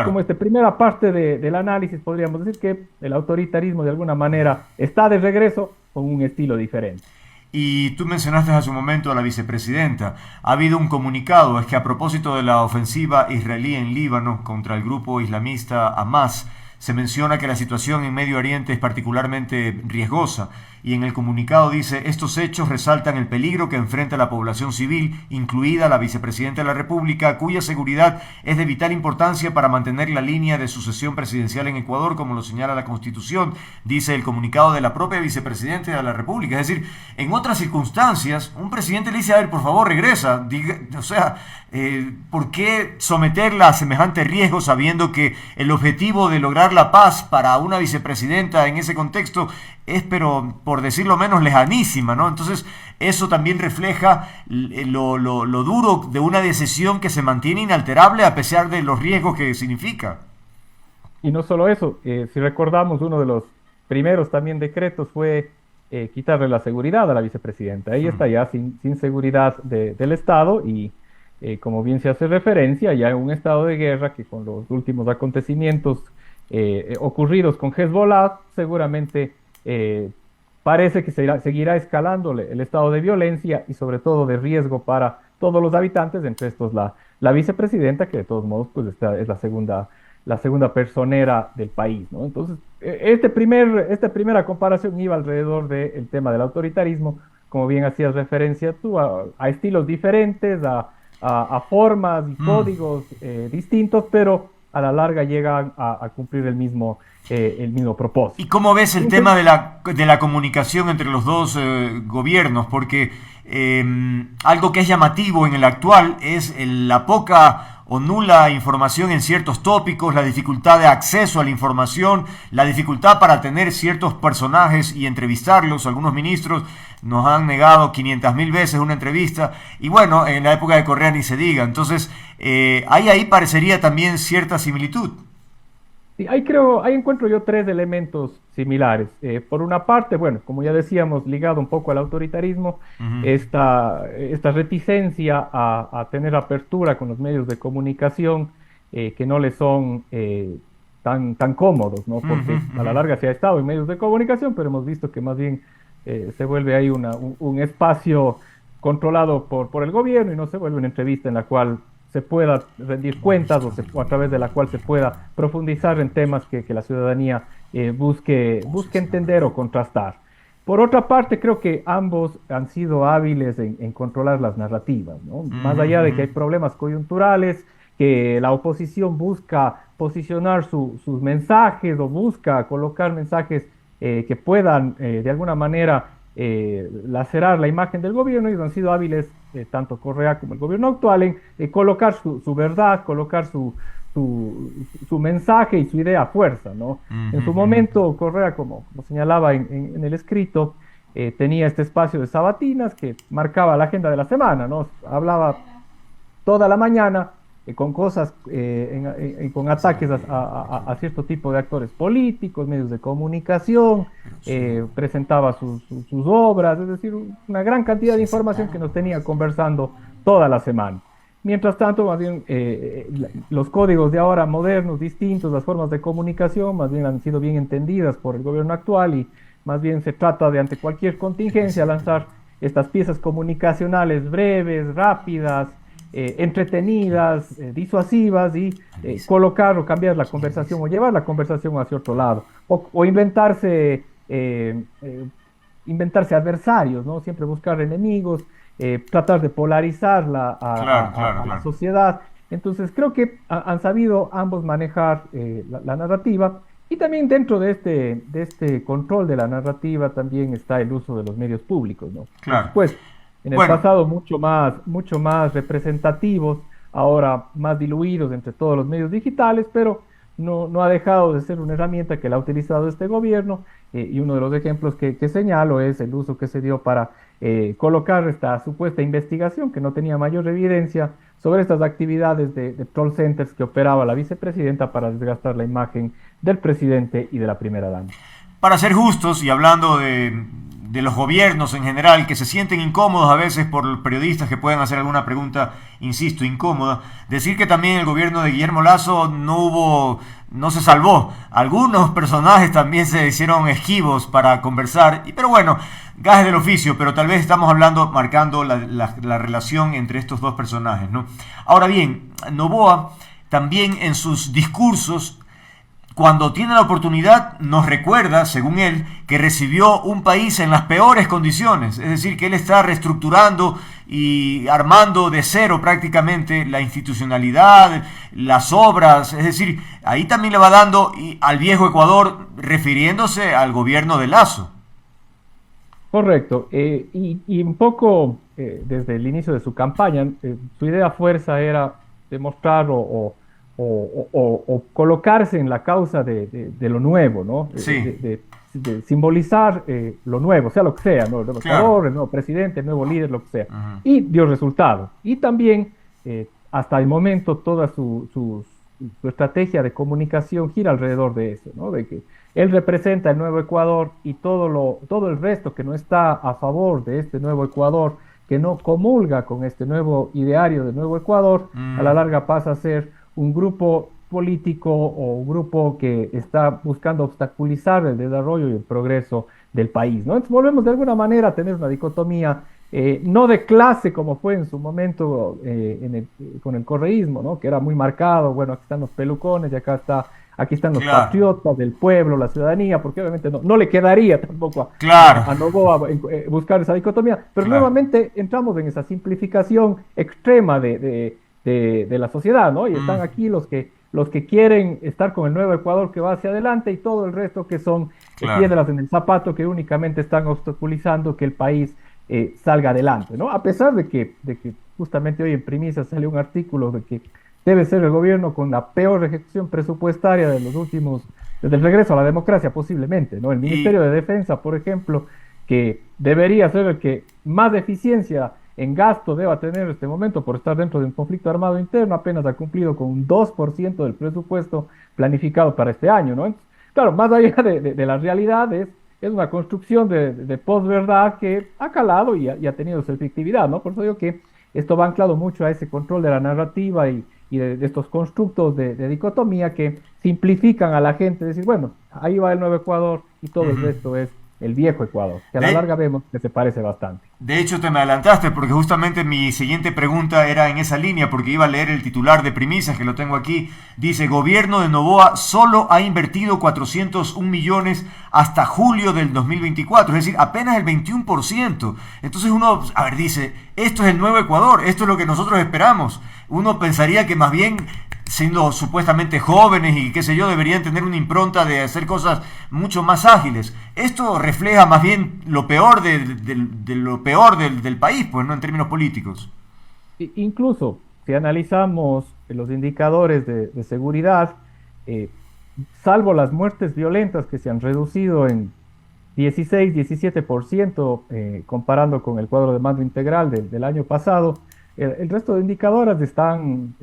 D: como esta primera parte del análisis, podríamos decir que el autoritarismo de alguna manera está de regreso con un estilo diferente.
A: Y tú mencionaste hace un momento a la vicepresidenta. Ha habido un comunicado, es que a propósito de la ofensiva israelí en Líbano contra el grupo islamista Hamas, se menciona que la situación en Medio Oriente es particularmente riesgosa, y en el comunicado dice: estos hechos resaltan el peligro que enfrenta la población civil, incluida la vicepresidenta de la República, cuya seguridad es de vital importancia para mantener la línea de sucesión presidencial en Ecuador, como lo señala la Constitución, dice el comunicado de la propia vicepresidenta de la República. Es decir, en otras circunstancias, un presidente le dice: a ver, por favor, regresa. ¿Por qué someterla a semejante riesgo sabiendo que el objetivo de lograr la paz para una vicepresidenta en ese contexto es, pero por decirlo menos, lejanísima, ¿no? Entonces, eso también refleja lo duro de una decisión que se mantiene inalterable a pesar de los riesgos que significa.
D: Y no solo eso, si recordamos, uno de los primeros también decretos fue quitarle la seguridad a la vicepresidenta. Ella está ya sin seguridad del Estado y, como bien se hace referencia, ya en un estado de guerra que con los últimos acontecimientos ocurridos con Hezbollah, seguramente parece que seguirá escalando el estado de violencia y sobre todo de riesgo para todos los habitantes, entre estos la vicepresidenta, que de todos modos pues es la segunda personera del país, ¿no? Entonces, esta primera comparación iba alrededor del tema del autoritarismo, como bien hacías referencia tú, a estilos diferentes, a formas y códigos distintos, pero a la larga llegan a cumplir el mismo propósito.
A: ¿Y cómo ves el tema de la comunicación entre los dos gobiernos? Porque algo que es llamativo en el actual es la poca o nula información en ciertos tópicos, la dificultad de acceso a la información, la dificultad para tener ciertos personajes y entrevistarlos. Algunos ministros nos han negado 500.000 veces una entrevista, y bueno, en la época de Correa ni se diga. Entonces, ahí parecería también cierta similitud.
D: Sí, ahí encuentro yo tres elementos similares. Por una parte, bueno, como ya decíamos, ligado un poco al autoritarismo,
A: Ujú.
D: esta reticencia a tener apertura con los medios de comunicación que no le son tan cómodos, ¿no?
A: Ujú,
D: Porque a
A: ujú.
D: la larga se ha estado en medios de comunicación, pero hemos visto que más bien se vuelve ahí un espacio controlado por el gobierno y no se vuelve una entrevista en la cual se pueda rendir cuentas o a través de la cual se pueda profundizar en temas que la ciudadanía busque entender o contrastar. Por otra parte, creo que ambos han sido hábiles en controlar las narrativas, ¿no? Más
A: Ujú,
D: allá de
A: ujú.
D: que hay problemas coyunturales, que la oposición busca posicionar sus mensajes o busca colocar mensajes que puedan de alguna manera lacerar la imagen del gobierno, y han sido hábiles, tanto Correa como el gobierno actual, en colocar su verdad, colocar su mensaje y su idea a fuerza, ¿no? En
A: Ujú,
D: su
A: ujú.
D: momento, Correa, como señalaba en el escrito, tenía este espacio de sabatinas que marcaba la agenda de la semana, ¿no? Hablaba toda la mañana con cosas, con ataques a cierto tipo de actores políticos, medios de comunicación, presentaba sus obras, es decir, una gran cantidad de información que nos tenía conversando toda la semana. Mientras tanto, más bien, los códigos de ahora modernos, distintos, las formas de comunicación, más bien han sido bien entendidas por el gobierno actual, y más bien se trata de, ante cualquier contingencia, lanzar estas piezas comunicacionales breves, rápidas, entretenidas, disuasivas, y colocar o cambiar la conversación o llevar la conversación hacia otro lado, o inventarse adversarios, ¿no? Siempre buscar enemigos, tratar de polarizarla
A: Claro, claro,
D: a la
A: claro.
D: sociedad. Entonces, creo que han sabido ambos manejar la narrativa. Y también dentro de este control de la narrativa también está el uso de los medios públicos, ¿no? Por
A: Claro.
D: supuesto, en el
A: Bueno,
D: pasado mucho más representativos, ahora más diluidos entre todos los medios digitales, pero no ha dejado de ser una herramienta que la ha utilizado este gobierno, y uno de los ejemplos que señalo es el uso que se dio para colocar esta supuesta investigación que no tenía mayor evidencia sobre estas actividades de troll centers que operaba la vicepresidenta para desgastar la imagen del presidente y de la primera dama.
A: para ser justos y hablando de los gobiernos en general que se sienten incómodos a veces por los periodistas que pueden hacer alguna pregunta, insisto, incómoda, decir que también el gobierno de Guillermo Lasso no se salvó. Algunos personajes también se hicieron esquivos para conversar, pero bueno, gajes del oficio, pero tal vez estamos hablando, marcando la relación entre estos dos personajes, ¿no? Ahora bien, Noboa también en sus discursos cuando tiene la oportunidad nos recuerda, según él, que recibió un país en las peores condiciones, es decir, que él está reestructurando y armando de cero prácticamente la institucionalidad, las obras, es decir, ahí también le va dando al viejo Ecuador refiriéndose al gobierno de Lasso.
D: Correcto. Y un poco desde el inicio de su campaña, su idea fuerza era demostrar o colocarse en la causa de lo nuevo, ¿no?
A: Sí,
D: De simbolizar lo nuevo, sea lo que sea, ¿no? El nuevo
A: claro.
D: Ecuador, el nuevo presidente, el nuevo líder, lo que sea.
A: Ujú.
D: Y dio resultado. Y también, hasta el momento, toda su estrategia de comunicación gira alrededor de eso, ¿no? De que él representa el nuevo Ecuador, y todo el resto que no está a favor de este nuevo Ecuador, que no comulga con este nuevo ideario del nuevo Ecuador, a la
A: Mm,
D: larga pasa a ser un grupo político o un grupo que está buscando obstaculizar el desarrollo y el progreso del país, ¿no? Entonces volvemos de alguna manera a tener una dicotomía, no de clase como fue en su momento con el correísmo, ¿no? Que era muy marcado, bueno, aquí están los pelucones y aquí están los
A: claro,
D: patriotas del pueblo, la ciudadanía, porque obviamente no le quedaría tampoco
A: claro,
D: a Noboa buscar esa dicotomía, pero
A: claro.
D: nuevamente entramos en esa simplificación extrema de la sociedad, ¿no? Y están
A: Mm,
D: aquí los que quieren estar con el nuevo Ecuador que va hacia adelante, y todo el resto que son
A: claro.
D: piedras en el zapato que únicamente están obstaculizando que el país salga adelante, ¿no? A pesar de que justamente hoy en Primicia salió un artículo de que debe ser el gobierno con la peor ejecución presupuestaria de los últimos, desde el regreso a la democracia posiblemente, ¿no? El
A: Y
D: Ministerio de Defensa, por ejemplo, que debería ser el que más eficiencia en gasto deba tener en este momento por estar dentro de un conflicto armado interno, apenas ha cumplido con un 2% del presupuesto planificado para este año, ¿no? Entonces, claro, más allá de la realidad es una construcción de posverdad que ha calado y ha tenido su efectividad, ¿no? Por eso digo que esto va anclado mucho a ese control de la narrativa y de estos constructos de dicotomía que simplifican a la gente, decir, bueno, ahí va el Nuevo Ecuador y todo el resto es el viejo Ecuador, que a la larga vemos que se parece bastante.
A: De hecho, te me adelantaste porque justamente mi siguiente pregunta era en esa línea, porque iba a leer el titular de Primicias, que lo tengo aquí. Dice, gobierno de Noboa solo ha invertido 401 millones hasta julio del 2024, es decir, apenas el 21%. Entonces uno, a ver, dice, esto es el nuevo Ecuador, esto es lo que nosotros esperamos. Uno pensaría que más bien, siendo supuestamente jóvenes y qué sé yo, deberían tener una impronta de hacer cosas mucho más ágiles. Esto refleja más bien lo peor de lo peor del país, pues, ¿no? En términos políticos.
D: Incluso, si analizamos los indicadores de seguridad, eh, salvo las muertes violentas que se han reducido en 16-17%, comparando con el cuadro de mando integral del año pasado, el resto de indicadores están,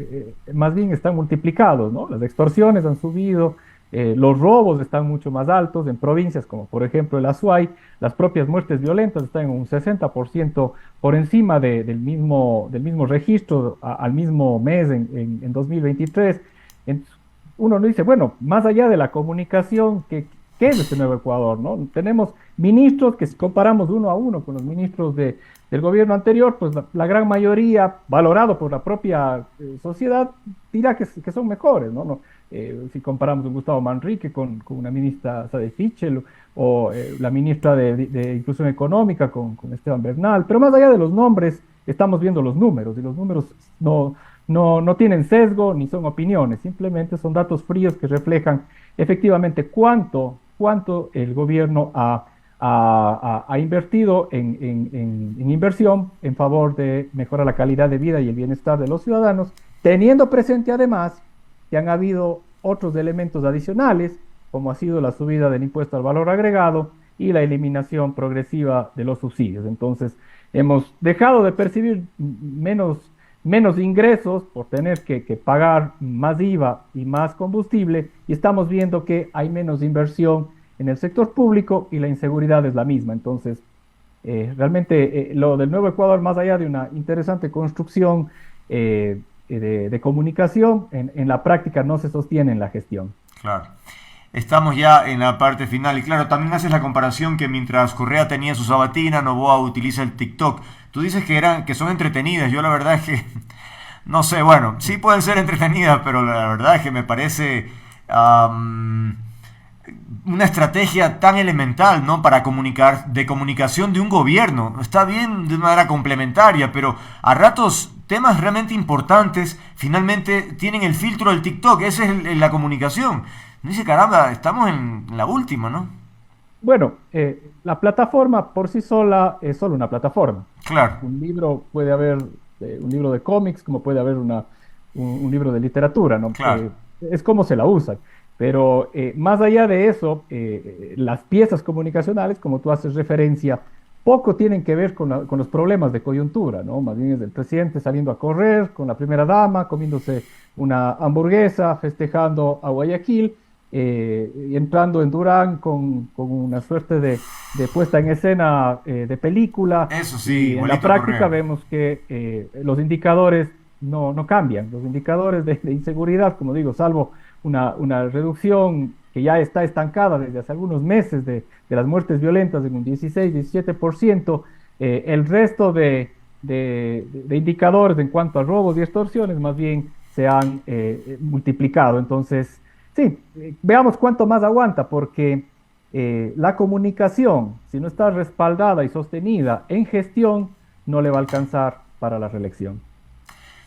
D: más bien están multiplicados, ¿no? Las extorsiones han subido, los robos están mucho más altos en provincias como por ejemplo el Azuay, las propias muertes violentas están en un 60% por encima del mismo registro al mismo mes en 2023. Entonces, uno no dice, bueno, más allá de la comunicación, ¿qué es este nuevo Ecuador, no? Tenemos ministros que si comparamos uno a uno con los ministros del gobierno anterior, pues la gran mayoría, valorado por la propia sociedad, dirá que son mejores, ¿no? Si comparamos a Gustavo Manrique con una ministra Sade Fichel o la ministra de Inclusión Económica con Esteban Bernal, pero más allá de los nombres, estamos viendo los números y los números no tienen sesgo ni son opiniones, simplemente son datos fríos que reflejan efectivamente cuánto el gobierno ha invertido en inversión en favor de mejorar la calidad de vida y el bienestar de los ciudadanos, teniendo presente además que han habido otros elementos adicionales, como ha sido la subida del impuesto al valor agregado y la eliminación progresiva de los subsidios. Entonces, hemos dejado de percibir menos ingresos por tener que pagar más IVA y más combustible, y estamos viendo que hay menos inversión en el sector público y la inseguridad es la misma. Entonces, realmente lo del Nuevo Ecuador, más allá de una interesante construcción de comunicación, en la práctica no se sostiene en la gestión.
A: Claro. Estamos ya en la parte final y claro, también haces la comparación que mientras Correa tenía su sabatina, Noboa utiliza el TikTok. Tú dices que son entretenidas, yo la verdad es que, no sé, bueno, sí pueden ser entretenidas, pero la verdad es que me parece una estrategia tan elemental, ¿no? Para de comunicación de un gobierno. Está bien de una manera complementaria, pero a ratos temas realmente importantes finalmente tienen el filtro del TikTok. Esa es la comunicación. Dice, caramba, estamos en la última, ¿no?
D: Bueno, la plataforma por sí sola es solo una plataforma.
A: Claro.
D: Un libro puede haber, un libro de cómics, como puede haber un libro de literatura, ¿no?
A: Claro.
D: Es como se la usa. Pero más allá de eso, las piezas comunicacionales, como tú haces referencia, poco tienen que ver con los problemas de coyuntura, ¿no? Más bien es el presidente saliendo a correr con la primera dama, comiéndose una hamburguesa, festejando a Guayaquil, y entrando en Durán con una suerte de puesta en escena de película.
A: Eso sí,
D: y en la práctica vemos que los indicadores no cambian. Los indicadores de inseguridad, como digo, salvo una reducción que ya está estancada desde hace algunos meses de las muertes violentas en un 16-17%, el resto de indicadores en cuanto a robos y extorsiones más bien se han multiplicado. Entonces, sí, veamos cuánto más aguanta, porque la comunicación, si no está respaldada y sostenida en gestión, no le va a alcanzar para la reelección.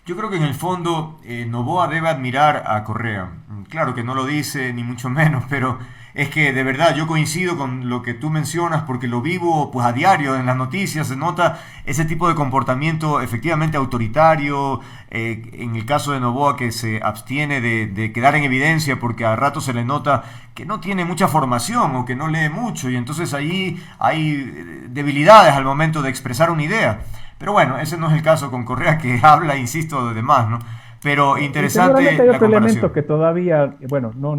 A: Yo creo que en el fondo Noboa debe admirar a Correa. Claro que no lo dice, ni mucho menos, pero es que de verdad yo coincido con lo que tú mencionas porque lo vivo pues a diario en las noticias, se nota ese tipo de comportamiento efectivamente autoritario, en el caso de Noboa que se abstiene de quedar en evidencia porque a rato se le nota que no tiene mucha formación o que no lee mucho y entonces ahí hay debilidades al momento de expresar una idea. Pero bueno, ese no es el caso con Correa, que habla, insisto, de más, ¿no? Pero interesante
D: Seguramente hay
A: la
D: otro
A: comparación.
D: elemento que todavía, bueno, no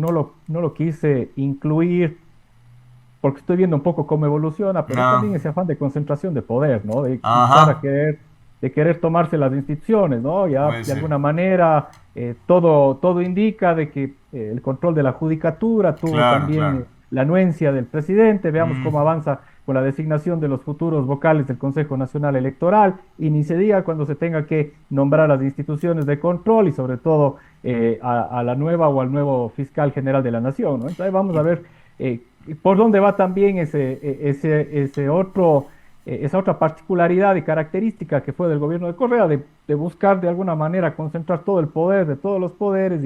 D: lo quise incluir porque estoy viendo un poco cómo evoluciona, pero
A: No.
D: también ese afán de concentración de poder, ¿no? De empezar
A: Ajá,
D: de querer tomarse las instituciones, ¿no? Ya
A: puede
D: de
A: ser.
D: alguna manera todo indica de que el control de la judicatura tuvo
A: Claro,
D: también
A: claro.
D: la anuencia del presidente. Veamos
A: Mm.
D: cómo avanza con la designación de los futuros vocales del Consejo Nacional Electoral, y ni se diga cuando se tenga que nombrar las instituciones de control y sobre todo a la nueva o al nuevo fiscal general de la Nación, ¿no? Entonces vamos a ver por dónde va también esa otra particularidad y característica que fue del gobierno de Correa, de buscar de alguna manera concentrar todo el poder de todos los poderes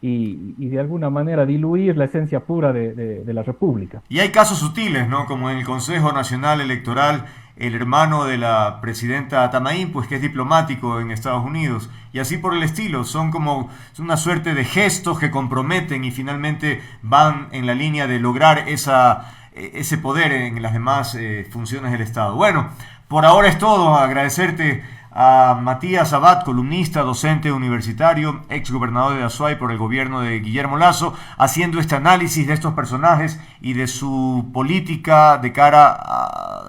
D: y de alguna manera diluir la esencia pura de la República.
A: Y hay casos sutiles, ¿no? Como en el Consejo Nacional Electoral, el hermano de la presidenta Tamaín, pues que es diplomático en Estados Unidos, y así por el estilo. Son como una suerte de gestos que comprometen y finalmente van en la línea de lograr ese poder en las demás funciones del Estado. Bueno, por ahora es todo. Agradecerte a Matías Abad, columnista, docente universitario, ex gobernador de Azuay por el gobierno de Guillermo Lasso, haciendo este análisis de estos personajes y de su política de cara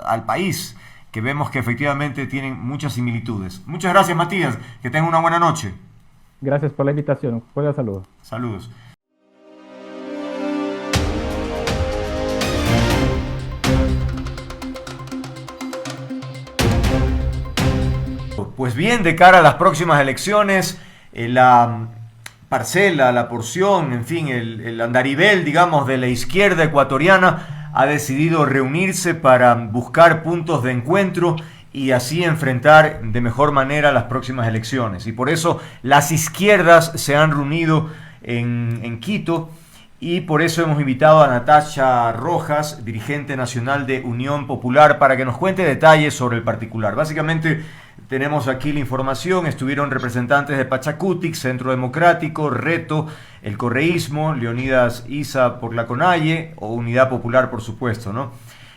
A: al país, que vemos que efectivamente tienen muchas similitudes. Muchas gracias, Matías, que tenga una buena noche.
D: Gracias por la invitación. Un cordial saludo.
A: Saludos. Pues bien, de cara a las próximas elecciones, la parcela, la porción, en fin, el andarivel, digamos, de la izquierda ecuatoriana ha decidido reunirse para buscar puntos de encuentro y así enfrentar de mejor manera las próximas elecciones. Y por eso las izquierdas se han reunido en Quito, y por eso hemos invitado a Natasha Rojas, dirigente nacional de Unión Popular, para que nos cuente detalles sobre el particular. Básicamente tenemos aquí la información. Estuvieron representantes de Pachacutic, Centro Democrático, Reto, el Correísmo, Leonidas Issa por la CONAIE, o Unidad Popular, por supuesto, ¿no?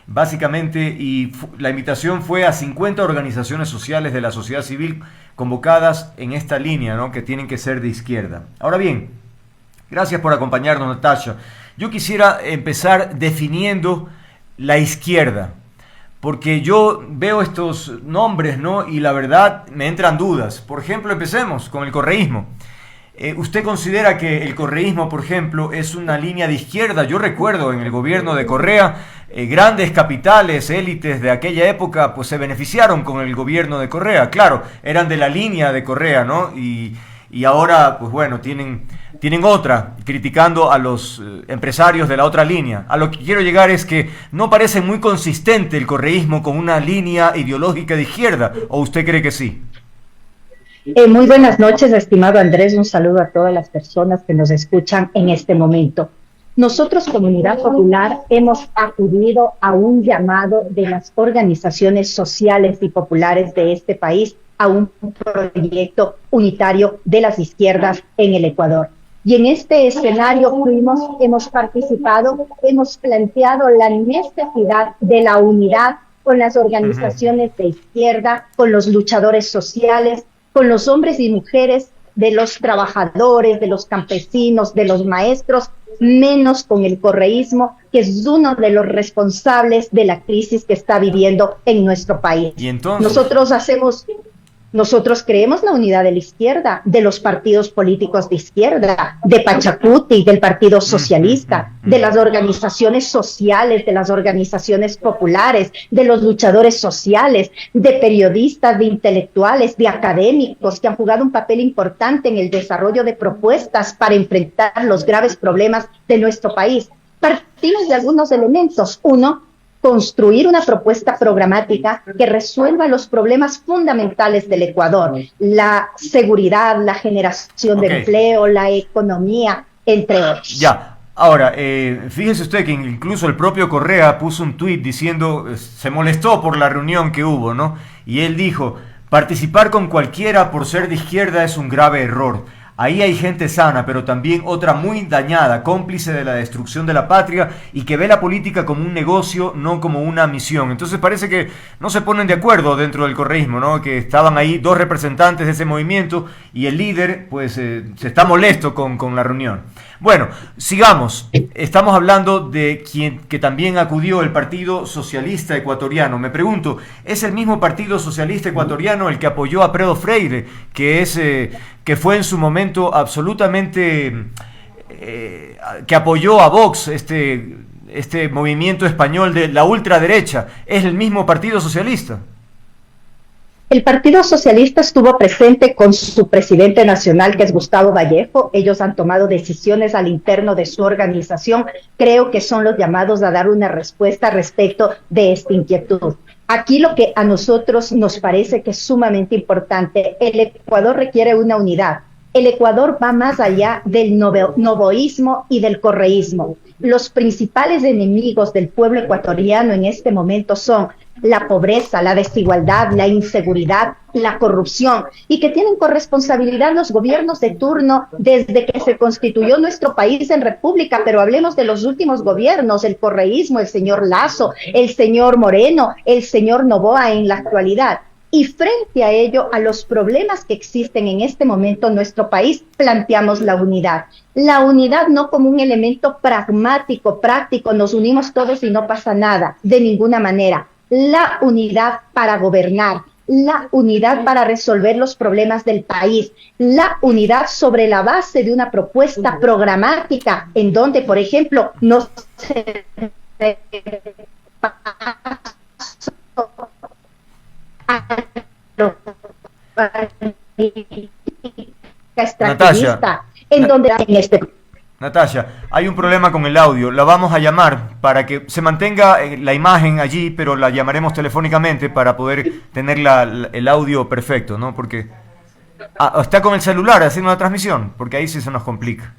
A: Básicamente, y la invitación fue a 50 organizaciones sociales de la sociedad civil convocadas en esta línea, ¿no? Que tienen que ser de izquierda. Ahora bien, gracias por acompañarnos, Natasha. Yo quisiera empezar definiendo la izquierda, porque yo veo estos nombres, ¿no? Y la verdad me entran dudas. Por ejemplo, empecemos con el correísmo. ¿Usted considera que el correísmo, por ejemplo, es una línea de izquierda? Yo recuerdo en el gobierno de Correa, grandes capitales, élites de aquella época, pues se beneficiaron con el gobierno de Correa. Claro, eran de la línea de Correa, ¿no? Y ahora, pues bueno, tienen otra, criticando a los empresarios de la otra línea. A lo que quiero llegar es que no parece muy consistente el correísmo con una línea ideológica de izquierda, ¿o usted cree que sí?
E: Muy buenas noches, estimado Andrés. Un saludo a todas las personas que nos escuchan en este momento. Nosotros, Comunidad Popular, hemos acudido a un llamado de las organizaciones sociales y populares de este país a un proyecto unitario de las izquierdas en el Ecuador. Y en este escenario hemos participado, hemos planteado la necesidad de la unidad con las organizaciones de izquierda, con los luchadores sociales, con los hombres y mujeres de los trabajadores, de los campesinos, de los maestros, menos con el correísmo, que es uno de los responsables de la crisis que está viviendo en nuestro país.
A: ¿Y entonces?
E: Nosotros creemos la unidad de la izquierda, de los partidos políticos de izquierda, de Pachacuti, del Partido Socialista, de las organizaciones sociales, de las organizaciones populares, de los luchadores sociales, de periodistas, de intelectuales, de académicos que han jugado un papel importante en el desarrollo de propuestas para enfrentar los graves problemas de nuestro país. Partimos de algunos elementos. Uno, construir una propuesta programática que resuelva los problemas fundamentales del Ecuador, la seguridad, la generación de empleo, la economía, entre otros.
A: Ya, ahora, fíjese usted que incluso el propio Correa puso un tuit diciendo, se molestó por la reunión que hubo, ¿no? Y él dijo, participar con cualquiera por ser de izquierda es un grave error. ahí hay gente sana, pero también otra muy dañada, cómplice de la destrucción de la patria y que ve la política como un negocio, no como una misión. Entonces parece que no se ponen de acuerdo dentro del correísmo, ¿no? Que estaban ahí dos representantes de ese movimiento y el líder pues se está molesto con la reunión. Bueno, sigamos. Estamos hablando de quien que también acudió, el Partido Socialista Ecuatoriano. Me pregunto, ¿es el mismo Partido Socialista Ecuatoriano el que apoyó a Alfredo Freire, que fue en su momento absolutamente que apoyó a Vox, este movimiento español de la ultraderecha? ¿Es el mismo Partido Socialista?
E: El Partido Socialista estuvo presente con su presidente nacional, que es Gustavo Vallejo. Ellos han tomado decisiones al interno de su organización. Creo que son los llamados a dar una respuesta respecto de esta inquietud. Aquí lo que a nosotros nos parece que es sumamente importante, el Ecuador requiere una unidad. El Ecuador va más allá del novoísmo y del correísmo. Los principales enemigos del pueblo ecuatoriano en este momento son la pobreza, la desigualdad, la inseguridad, la corrupción, y que tienen corresponsabilidad los gobiernos de turno desde que se constituyó nuestro país en república. Pero hablemos de los últimos gobiernos, el correísmo, el señor Lasso, el señor Moreno, el señor Noboa en la actualidad. Y frente a ello, a los problemas que existen en este momento en nuestro país, planteamos la unidad. La unidad no como un elemento pragmático, práctico, nos unimos todos y no pasa nada, de ninguna manera. La unidad para gobernar, la unidad para resolver los problemas del país, la unidad sobre la base de una propuesta programática en donde, por ejemplo, no se
A: Natasha,
E: en donde en este
A: Natasha, hay un problema con el audio. La vamos a llamar para que se mantenga la imagen allí, pero la llamaremos telefónicamente para poder tener el audio perfecto, ¿no? Porque está con el celular haciendo la transmisión, porque ahí sí se nos complica.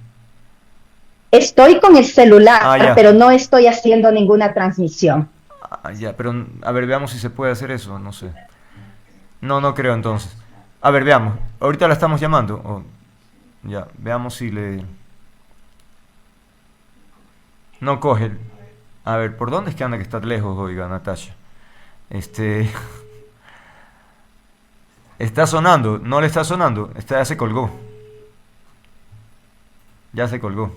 E: Estoy con el celular, pero no estoy haciendo ninguna transmisión.
A: Ya, pero a ver, veamos si se puede hacer eso, no sé. No creo entonces. A ver, veamos. Ahorita la estamos llamando. Ya, veamos si le... No coge. A ver, ¿por dónde es que anda que está lejos, oiga, Natasha? Está sonando, no le está sonando. Ya se colgó. Ya se colgó.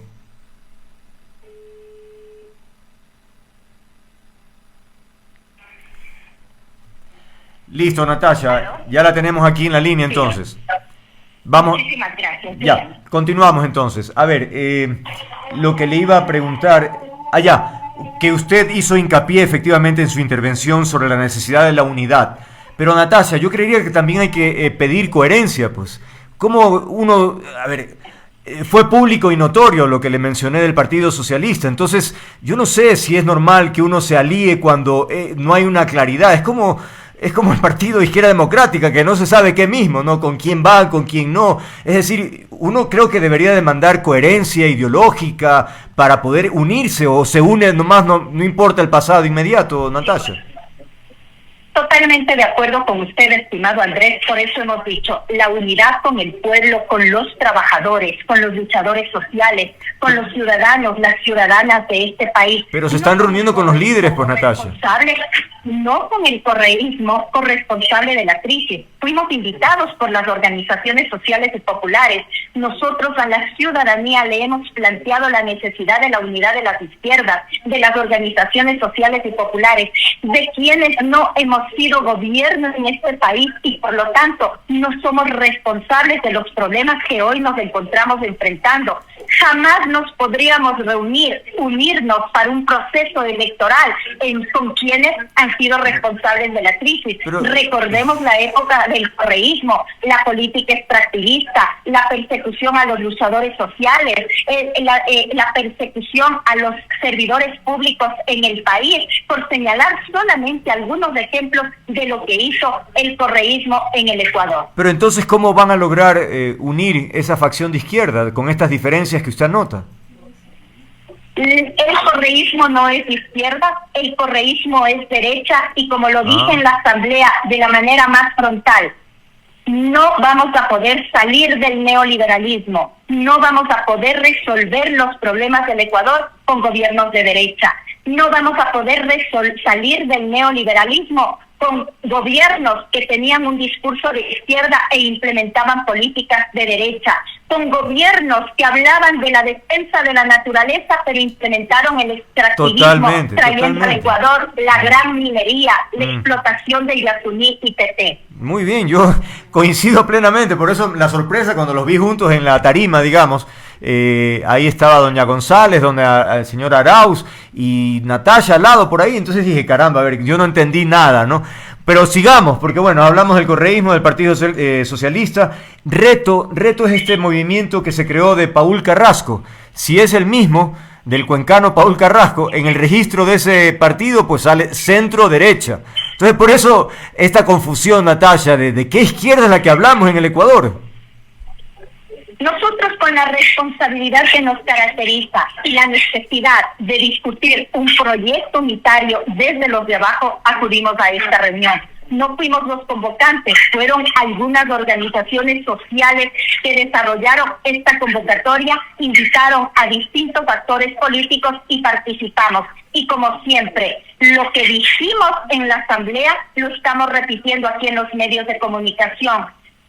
A: Listo, Natasha, ya la tenemos aquí en la línea entonces. Vamos.
E: Muchísimas gracias.
A: Ya, continuamos entonces. A ver, lo que le iba a preguntar, que usted hizo hincapié efectivamente en su intervención sobre la necesidad de la unidad. Pero Natasha, yo creería que también hay que pedir coherencia, pues. ¿Cómo uno, fue público y notorio lo que le mencioné del Partido Socialista? Entonces, yo no sé si es normal que uno se alíe cuando no hay una claridad. Es como el Partido de Izquierda Democrática, que no se sabe qué mismo, ¿no? Con quién va, con quién no. Es decir, uno creo que debería demandar coherencia ideológica para poder unirse, o se une nomás, no importa el pasado inmediato, Natasha.
F: Totalmente de acuerdo con usted, estimado Andrés. Por eso hemos dicho, la unidad con el pueblo, con los trabajadores, con los luchadores sociales, con los ciudadanos, las ciudadanas de este país.
A: Pero se están reuniendo con los líderes, pues, Natasha.
F: No con el correísmo corresponsable de la crisis. Fuimos invitados por las organizaciones sociales y populares. Nosotros a la ciudadanía le hemos planteado la necesidad de la unidad de las izquierdas, de las organizaciones sociales y populares, de quienes no hemos sido gobierno en este país y por lo tanto no somos responsables de los problemas que hoy nos encontramos enfrentando. Jamás nos podríamos unirnos para un proceso electoral con quienes han sido responsables de la crisis. Recordemos la época del correísmo, la política extractivista, la persecución a los luchadores sociales, la persecución a los servidores públicos en el país, por señalar solamente algunos ejemplos de lo que hizo el correísmo en el Ecuador.
A: Pero entonces, ¿cómo van a lograr unir esa facción de izquierda con estas diferencias que usted anota?
F: El correísmo no es izquierda, el correísmo es derecha y como lo dije en la asamblea de la manera más frontal, no vamos a poder salir del neoliberalismo, no vamos a poder resolver los problemas del Ecuador con gobiernos de derecha, no vamos a poder salir del neoliberalismo con gobiernos que tenían un discurso de izquierda e implementaban políticas de derecha, con gobiernos que hablaban de la defensa de la naturaleza pero implementaron el extractivismo, trayendo al Ecuador la gran minería, la explotación de Yasuní y Teté.
A: Muy bien, yo coincido plenamente, por eso la sorpresa cuando los vi juntos en la tarima, digamos, ahí estaba doña González, el señor Arauz y Natalia al lado por ahí, entonces dije, caramba, a ver, yo no entendí nada, ¿no? Pero sigamos, porque bueno, hablamos del correísmo, del Partido Socialista. Reto es este movimiento que se creó de Paul Carrasco. Si es el mismo del cuencano Paul Carrasco, en el registro de ese partido pues sale centro-derecha. Entonces por eso esta confusión, Natalia, de qué izquierda es la que hablamos en el Ecuador.
F: Nosotros, con la responsabilidad que nos caracteriza y la necesidad de discutir un proyecto unitario desde los de abajo, acudimos a esta reunión. No fuimos los convocantes, fueron algunas organizaciones sociales que desarrollaron esta convocatoria, invitaron a distintos actores políticos y participamos. Y como siempre, lo que dijimos en la asamblea lo estamos repitiendo aquí en los medios de comunicación.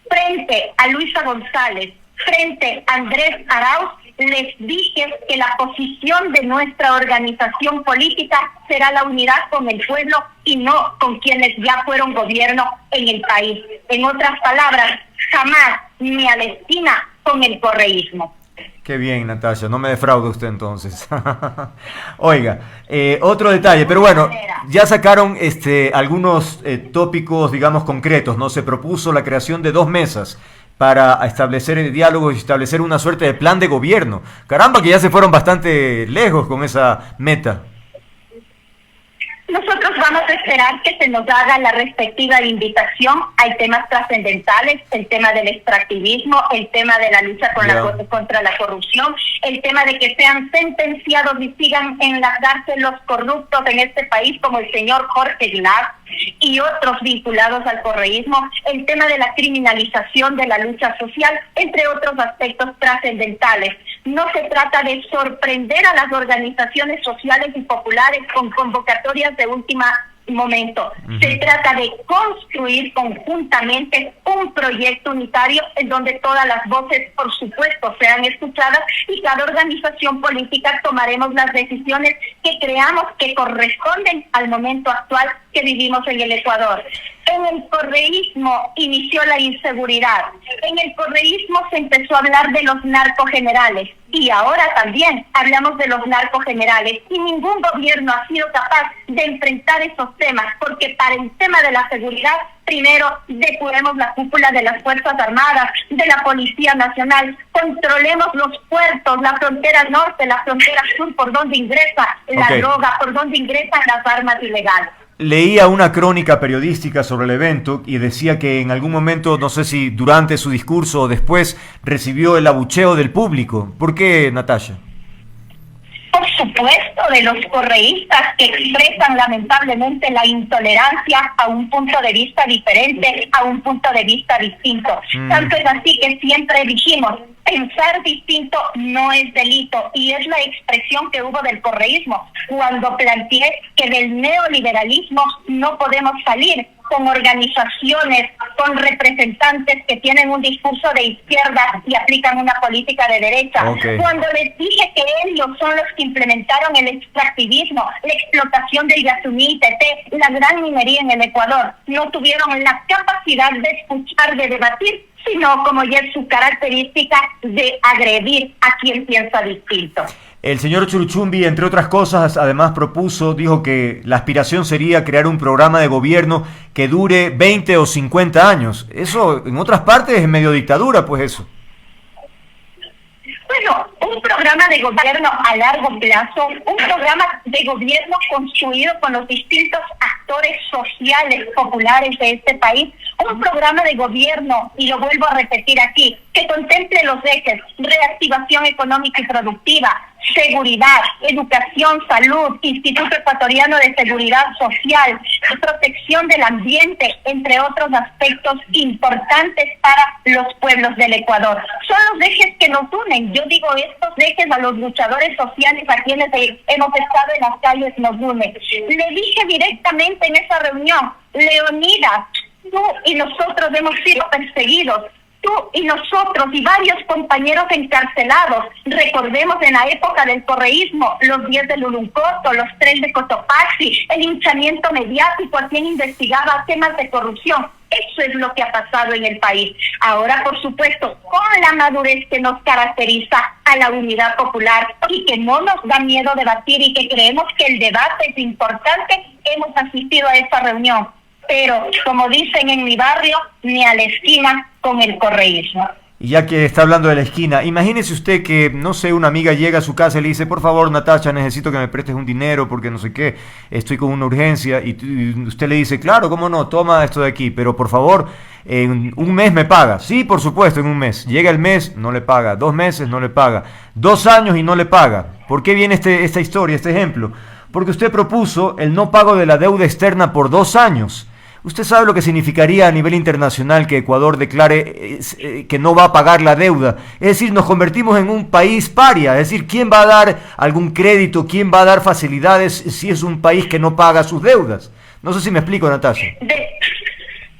F: Frente a Luisa González, frente a Andrés Arauz, les dije que la posición de nuestra organización política será la unidad con el pueblo y no con quienes ya fueron gobierno en el país. En otras palabras, jamás ni a la esquina con el correísmo.
A: Qué bien, Natalia, no me defraude usted entonces. Oiga, otro detalle, pero bueno, ya sacaron algunos tópicos, digamos, concretos, ¿no? Se propuso la creación de 2 mesas para establecer el diálogo y establecer una suerte de plan de gobierno. Caramba, que ya se fueron bastante lejos con esa meta.
F: Nosotros vamos a esperar que se nos haga la respectiva invitación. Hay temas trascendentales, el tema del extractivismo, el tema de la lucha contra la corrupción, el tema de que sean sentenciados y sigan en la cárcel los corruptos en este país, como el señor Jorge Glass y otros vinculados al correísmo, el tema de la criminalización de la lucha social, entre otros aspectos trascendentales. No se trata de sorprender a las organizaciones sociales y populares con convocatorias de última momento. Se trata de construir conjuntamente un proyecto unitario en donde todas las voces, por supuesto, sean escuchadas y cada organización política tomaremos las decisiones que creamos que corresponden al momento actual que vivimos en el Ecuador. En el correísmo inició la inseguridad. En el correísmo se empezó a hablar de los narcogenerales y ahora también hablamos de los narcogenerales y ningún gobierno ha sido capaz de enfrentar esos temas porque para el tema de la seguridad primero depuremos la cúpula de las Fuerzas Armadas, de la Policía Nacional, controlemos los puertos, la frontera norte, la frontera sur, por donde ingresa la droga, por donde ingresan las armas ilegales.
A: Leía una crónica periodística sobre el evento y decía que en algún momento, no sé si durante su discurso o después, recibió el abucheo del público. ¿Por qué, Natalia?
F: Por supuesto, de los correístas que expresan lamentablemente la intolerancia a un punto de vista diferente, a un punto de vista distinto. Tanto es así que siempre dijimos, pensar distinto no es delito, y es la expresión que hubo del correísmo cuando planteé que del neoliberalismo no podemos salir con organizaciones, con representantes que tienen un discurso de izquierda y aplican una política de derecha. Cuando les dije que ellos son los que implementaron el extractivismo, la explotación del Yasuní y Teté, la gran minería en el Ecuador, no tuvieron la capacidad de escuchar, de debatir, sino, como ya es su característica, de agredir a quien piensa distinto.
A: El señor Churuchumbi, entre otras cosas, además dijo que la aspiración sería crear un programa de gobierno que dure 20 o 50 años. Eso, en otras partes, es medio dictadura, pues eso.
F: Bueno, un programa de gobierno a largo plazo, un programa de gobierno construido con los distintos actores sociales populares de este país, un programa de gobierno, y lo vuelvo a repetir aquí, que contemple los ejes reactivación económica y productiva, seguridad, educación, salud, Instituto Ecuatoriano de Seguridad Social, protección del ambiente, entre otros aspectos importantes para los pueblos del Ecuador. Son los ejes que nos unen. Yo digo, estos ejes a los luchadores sociales a quienes hemos estado en las calles nos unen. Le dije directamente en esa reunión, Leonidas, tú y nosotros hemos sido perseguidos. Tú y nosotros y varios compañeros encarcelados, recordemos en la época del correísmo, los 10 de Luluncoto, los 3 de Cotopaxi, el hinchamiento mediático a quien investigaba temas de corrupción. Eso es lo que ha pasado en el país. Ahora, por supuesto, con la madurez que nos caracteriza a la unidad popular y que no nos da miedo debatir y que creemos que el debate es importante, hemos asistido a esta reunión. Pero, como dicen en mi barrio, ni a la esquina con el correísmo.
A: Y ya que está hablando de la esquina, imagínese usted que, no sé, una amiga llega a su casa y le dice, por favor, Natasha, necesito que me prestes un dinero porque no sé qué, estoy con una urgencia, y usted le dice, claro, cómo no, toma esto de aquí, pero por favor, en un mes me paga. Sí, por supuesto, en un mes. Llega el mes, no le paga. 2 meses, no le paga. 2 años y no le paga. ¿Por qué viene esta historia, este ejemplo? Porque usted propuso el no pago de la deuda externa por 2 años. ¿Usted sabe lo que significaría a nivel internacional que Ecuador declare que no va a pagar la deuda? Es decir, nos convertimos en un país paria. Es decir, ¿quién va a dar algún crédito? ¿Quién va a dar facilidades si es un país que no paga sus deudas? No sé si me explico, Natasha.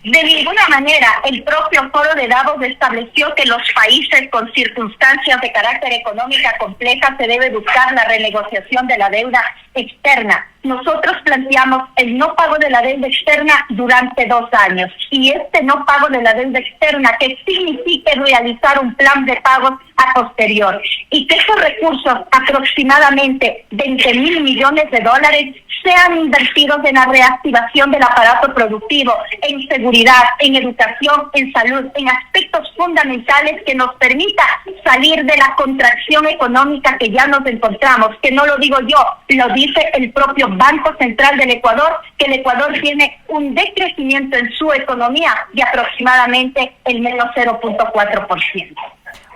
F: De ninguna manera. El propio Foro de Davos estableció que los países con circunstancias de carácter económica compleja se debe buscar la renegociación de la deuda externa. Nosotros planteamos el no pago de la deuda externa durante 2 años, y este no pago de la deuda externa que signifique realizar un plan de pagos a posterior, y que esos recursos, aproximadamente 20.000 millones de dólares, sean invertidos en la reactivación del aparato productivo, en seguridad, en educación, en salud, en aspectos fundamentales que nos permita salir de la contracción económica que ya nos encontramos, que no lo digo yo, lo dice el propio Banco Central del Ecuador, que el Ecuador tiene un decrecimiento en su economía de aproximadamente el menos 0.4%.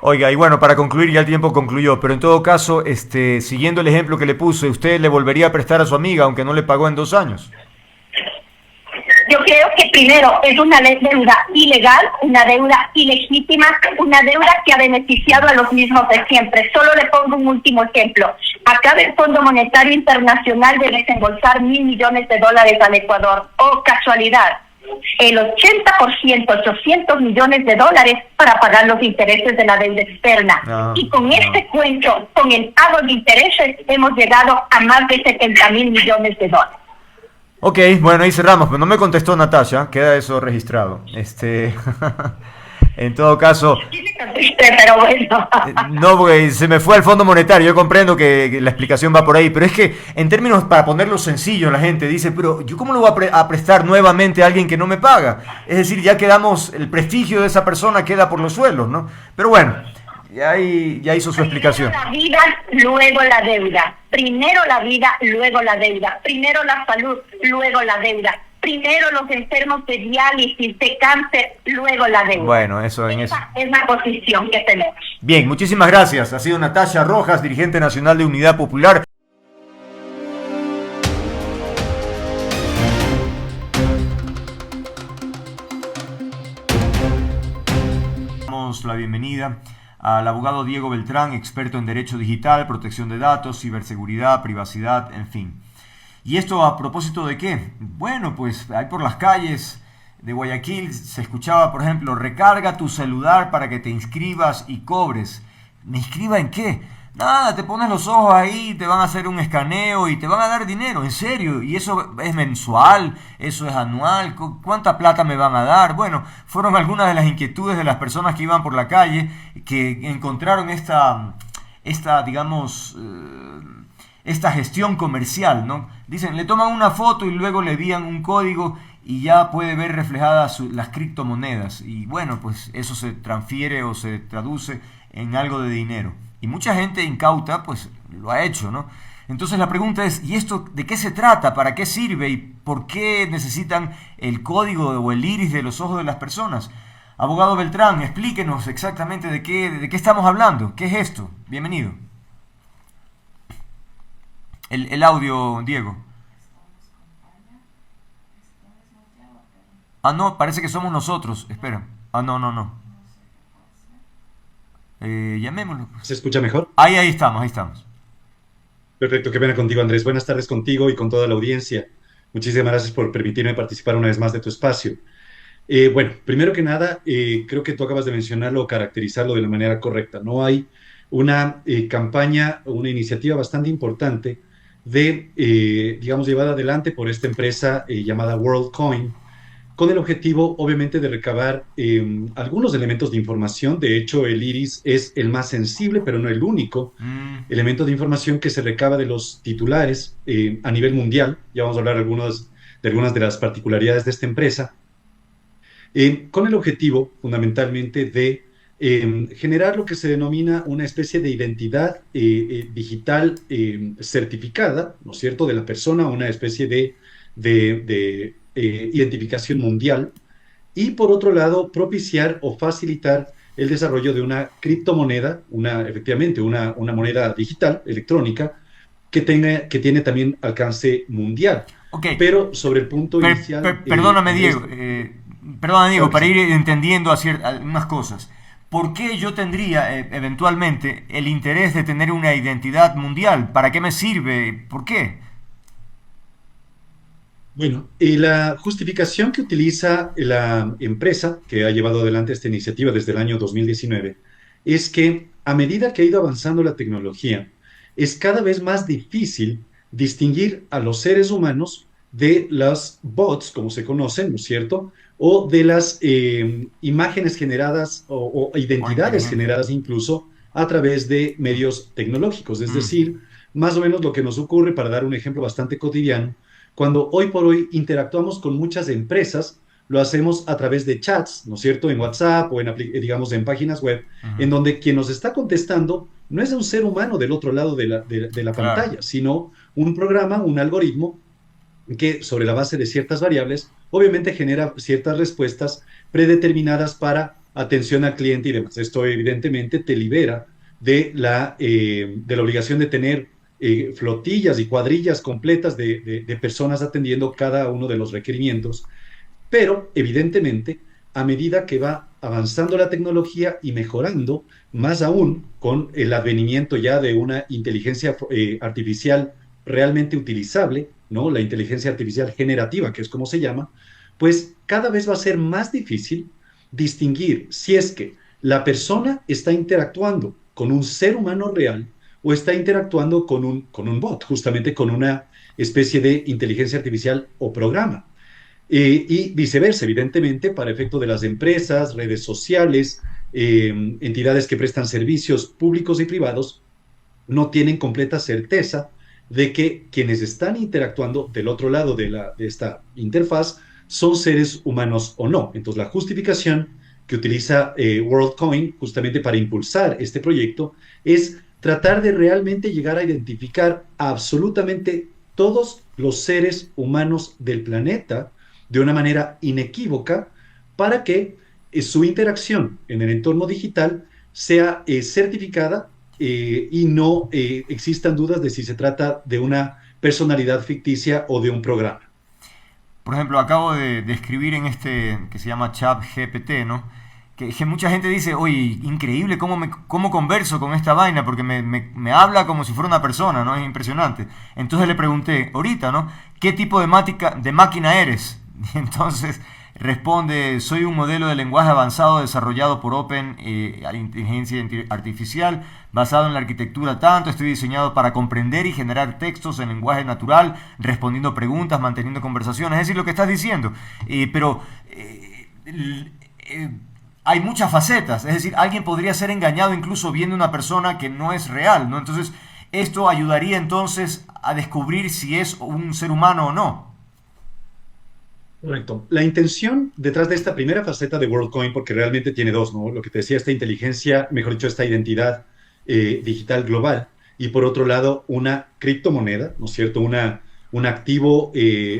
A: Oiga, y bueno, para concluir, ya el tiempo concluyó, pero en todo caso, siguiendo el ejemplo que le puse, ¿usted le volvería a prestar a su amiga aunque no le pagó en 2 años?
F: Yo creo que primero es una deuda ilegal, una deuda ilegítima, una deuda que ha beneficiado a los mismos de siempre. Solo le pongo un último ejemplo. Acaba el Fondo Monetario Internacional de desembolsar 1.000 millones de dólares al Ecuador. ¡Oh, casualidad! El 80%, 800 millones de dólares para pagar los intereses de la deuda externa. Y con este cuento, con el pago de intereses, hemos llegado a más de 70.000 millones de dólares.
A: Ok, bueno, ahí cerramos, pero no me contestó Natasha, queda eso registrado. En todo caso...
F: Pero bueno.
A: No, porque se me fue al Fondo Monetario, yo comprendo que la explicación va por ahí, pero es que en términos, para ponerlo sencillo, la gente dice, pero ¿yo cómo lo voy a prestar nuevamente a alguien que no me paga? Es decir, ya quedamos, el prestigio de esa persona queda por los suelos, ¿no? Pero bueno, ya hizo su explicación.
F: Primero la vida, luego la deuda. Primero la vida, luego la deuda. Primero la salud, luego la deuda. Primero los enfermos de diálisis, de cáncer, luego la deuda.
A: Bueno, esa
F: es la posición que tenemos.
A: Bien, muchísimas gracias. Ha sido Natasha Rojas, dirigente nacional de Unidad Popular. Damos la bienvenida al abogado Diego Beltrán, experto en Derecho Digital, protección de datos, ciberseguridad, privacidad, en fin. ¿Y esto a propósito de qué? Bueno, pues ahí por las calles de Guayaquil se escuchaba, por ejemplo, recarga tu celular para que te inscribas y cobres. ¿Me inscriba en qué? Nada, te pones los ojos ahí, te van a hacer un escaneo y te van a dar dinero, en serio. ¿Y eso es mensual? ¿Eso es anual? ¿Cuánta plata me van a dar? Bueno, fueron algunas de las inquietudes de las personas que iban por la calle, que encontraron esta gestión comercial, ¿no? Dicen, le toman una foto y luego le envían un código y ya puede ver reflejadas las criptomonedas. Y bueno, pues eso se transfiere o se traduce en algo de dinero. Y mucha gente incauta, pues lo ha hecho, ¿no? Entonces la pregunta es, ¿y esto de qué se trata? ¿Para qué sirve? ¿Y por qué necesitan el código o el iris de los ojos de las personas? Abogado Beltrán, explíquenos exactamente de qué estamos hablando. ¿Qué es esto? Bienvenido. El audio, Diego. Ah, no, parece que somos nosotros. Espera. Ah, no. Llamémoslo.
G: ¿Se escucha mejor?
A: Ahí estamos.
G: Perfecto, qué pena contigo, Andrés. Buenas tardes contigo y con toda la audiencia. Muchísimas gracias por permitirme participar una vez más de tu espacio. Bueno, primero que nada, creo que tú acabas de mencionarlo o caracterizarlo de la manera correcta. No hay una campaña o una iniciativa bastante importante digamos, llevada adelante por esta empresa llamada WorldCoin, con el objetivo, obviamente, de recabar algunos elementos de información. De hecho, el iris es el más sensible, pero no el único elemento de información que se recaba de los titulares a nivel mundial. Ya vamos a hablar de algunas de las particularidades de esta empresa, con el objetivo, fundamentalmente, de generar lo que se denomina una especie de identidad digital certificada, ¿no es cierto?, de la persona, una especie de identificación mundial, y por otro lado propiciar o facilitar el desarrollo de una criptomoneda, efectivamente una moneda digital, electrónica, que tiene también alcance mundial.
A: Okay.
G: Pero sobre el punto inicial...
A: Perdóname, Diego, para ir entendiendo algunas cosas. ¿Por qué yo tendría eventualmente el interés de tener una identidad mundial? ¿Para qué me sirve? ¿Por qué?
G: Bueno, la justificación que utiliza la empresa que ha llevado adelante esta iniciativa desde el año 2019 es que a medida que ha ido avanzando la tecnología, es cada vez más difícil distinguir a los seres humanos de las bots, como se conocen, ¿no es cierto?, o de las imágenes generadas o identidades generadas incluso a través de medios tecnológicos. Es decir, más o menos lo que nos ocurre, para dar un ejemplo bastante cotidiano, cuando hoy por hoy interactuamos con muchas empresas, lo hacemos a través de chats, ¿no es cierto?, en WhatsApp o digamos en páginas web, en donde quien nos está contestando no es un ser humano del otro lado de la pantalla, sino un programa, un algoritmo que, sobre la base de ciertas variables, obviamente genera ciertas respuestas predeterminadas para atención al cliente y demás. Esto evidentemente te libera de la obligación de tener flotillas y cuadrillas completas de personas atendiendo cada uno de los requerimientos, pero evidentemente a medida que va avanzando la tecnología y mejorando, más aún con el advenimiento ya de una inteligencia artificial realmente utilizable, ¿no?, la inteligencia artificial generativa, que es como se llama, pues cada vez va a ser más difícil distinguir si es que la persona está interactuando con un ser humano real o está interactuando con un bot, justamente con una especie de inteligencia artificial o programa. Y viceversa, evidentemente, para efecto de las empresas, redes sociales, entidades que prestan servicios públicos y privados, no tienen completa certeza de que quienes están interactuando del otro lado de esta interfaz son seres humanos o no. Entonces, la justificación que utiliza WorldCoin justamente para impulsar este proyecto es tratar de realmente llegar a identificar a absolutamente todos los seres humanos del planeta de una manera inequívoca, para que su interacción en el entorno digital sea certificada y no existan dudas de si se trata de una personalidad ficticia o de un programa.
A: Por ejemplo, acabo de escribir en este que se llama ChatGPT, ¿no?, que mucha gente dice, oye, increíble cómo converso con esta vaina, porque me habla como si fuera una persona, ¿no? Es impresionante. Entonces le pregunté, ahorita, ¿no?, ¿qué tipo de máquina eres? Y entonces responde, soy un modelo de lenguaje avanzado desarrollado por Open Inteligencia Artificial, basado en la arquitectura tanto, estoy diseñado para comprender y generar textos en lenguaje natural, respondiendo preguntas, manteniendo conversaciones, es decir, lo que estás diciendo. Pero hay muchas facetas, es decir, alguien podría ser engañado incluso viendo una persona que no es real, ¿no? Entonces, esto ayudaría entonces a descubrir si es un ser humano o no.
G: Correcto. La intención detrás de esta primera faceta de WorldCoin, porque realmente tiene dos, ¿no?, lo que te decía, esta inteligencia, mejor dicho, esta identidad digital global, y por otro lado, una criptomoneda, ¿no es cierto?, un activo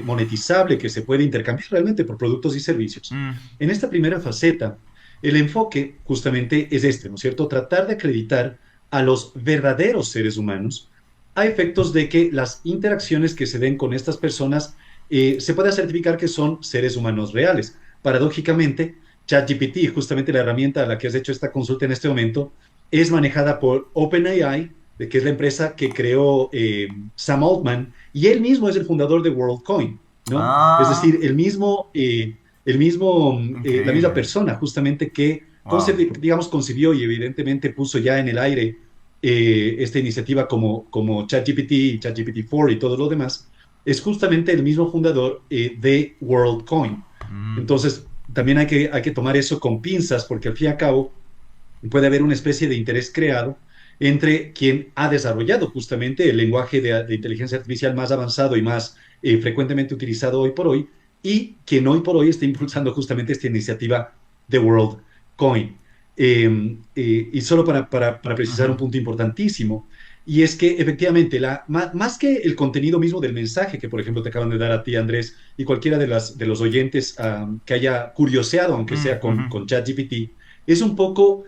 G: monetizable que se puede intercambiar realmente por productos y servicios. En esta primera faceta, el enfoque justamente es este, ¿no es cierto?, tratar de acreditar a los verdaderos seres humanos a efectos de que las interacciones que se den con estas personas se pueda certificar que son seres humanos reales. Paradójicamente, ChatGPT, justamente la herramienta a la que has hecho esta consulta en este momento, es manejada por OpenAI, que es la empresa que creó Sam Altman, y él mismo es el fundador de WorldCoin, ¿no? Es decir, la misma
A: Increíble.
G: persona justamente que
A: Wow.
G: digamos, concibió y evidentemente puso ya en el aire esta iniciativa como ChatGPT, ChatGPT-4 y todo lo demás, es justamente el mismo fundador de WorldCoin.
A: Mm,
G: Entonces, también hay que tomar eso con pinzas, porque al fin y al cabo puede haber una especie de interés creado entre quien ha desarrollado justamente el lenguaje de inteligencia artificial más avanzado y más frecuentemente utilizado hoy por hoy, y quien hoy por hoy está impulsando justamente esta iniciativa de WorldCoin. Y solo para precisar
A: ujú.
G: un punto importantísimo, y es que efectivamente, más que el contenido mismo del mensaje que, por ejemplo, te acaban de dar a ti, Andrés, y cualquiera de los oyentes que haya curioseado, aunque sea
A: Ujú.
G: con ChatGPT, es un poco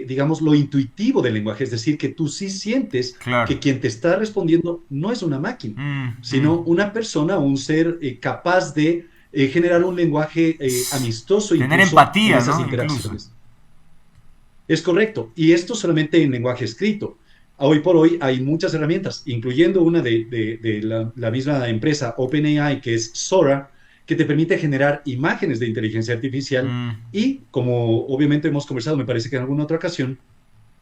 G: digamos, lo intuitivo del lenguaje, es decir, que tú sí sientes
A: Claro.
G: que quien te está respondiendo no es una máquina,
A: Mm, mm.
G: sino una persona o un ser capaz de generar un lenguaje amistoso
A: Tener
G: incluso en
A: empatía,
G: esas
A: ¿no? Incluso.
G: interacciones. Es correcto, y esto solamente en lenguaje escrito. Hoy por hoy hay muchas herramientas, incluyendo una de la misma empresa OpenAI, que es Sora, que te permite generar imágenes de inteligencia artificial
A: Mm,
G: y, como obviamente hemos conversado, me parece que en alguna otra ocasión,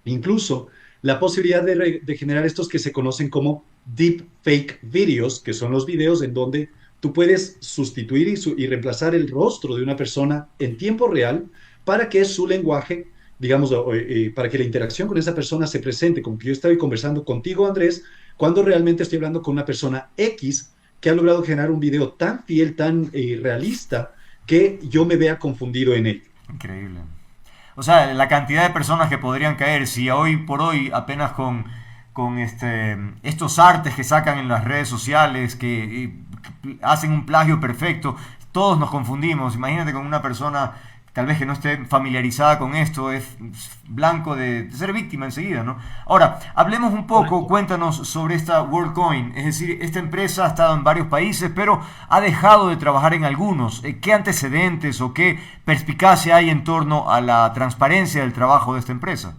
G: incluso la posibilidad de generar estos que se conocen como deep fake videos, que son los videos en donde tú puedes sustituir y reemplazar el rostro de una persona en tiempo real para que su lenguaje, digamos, para que la interacción con esa persona se presente, como que yo estoy conversando contigo, Andrés, cuando realmente estoy hablando con una persona X que ha logrado generar un video tan fiel, tan realista, que yo me vea confundido en él.
A: increíble. O sea, la cantidad de personas que podrían caer si hoy por hoy apenas con estos artes que sacan en las redes sociales, que hacen un plagio perfecto, todos nos confundimos. Imagínate con una persona tal vez que no esté familiarizada con esto, es blanco de ser víctima enseguida, ¿no? Ahora, hablemos un poco,
G: Correcto.
A: cuéntanos sobre esta WorldCoin, es decir, esta empresa ha estado en varios países, pero ha dejado de trabajar en algunos. ¿Qué antecedentes o qué perspicacia hay en torno a la transparencia del trabajo de esta empresa?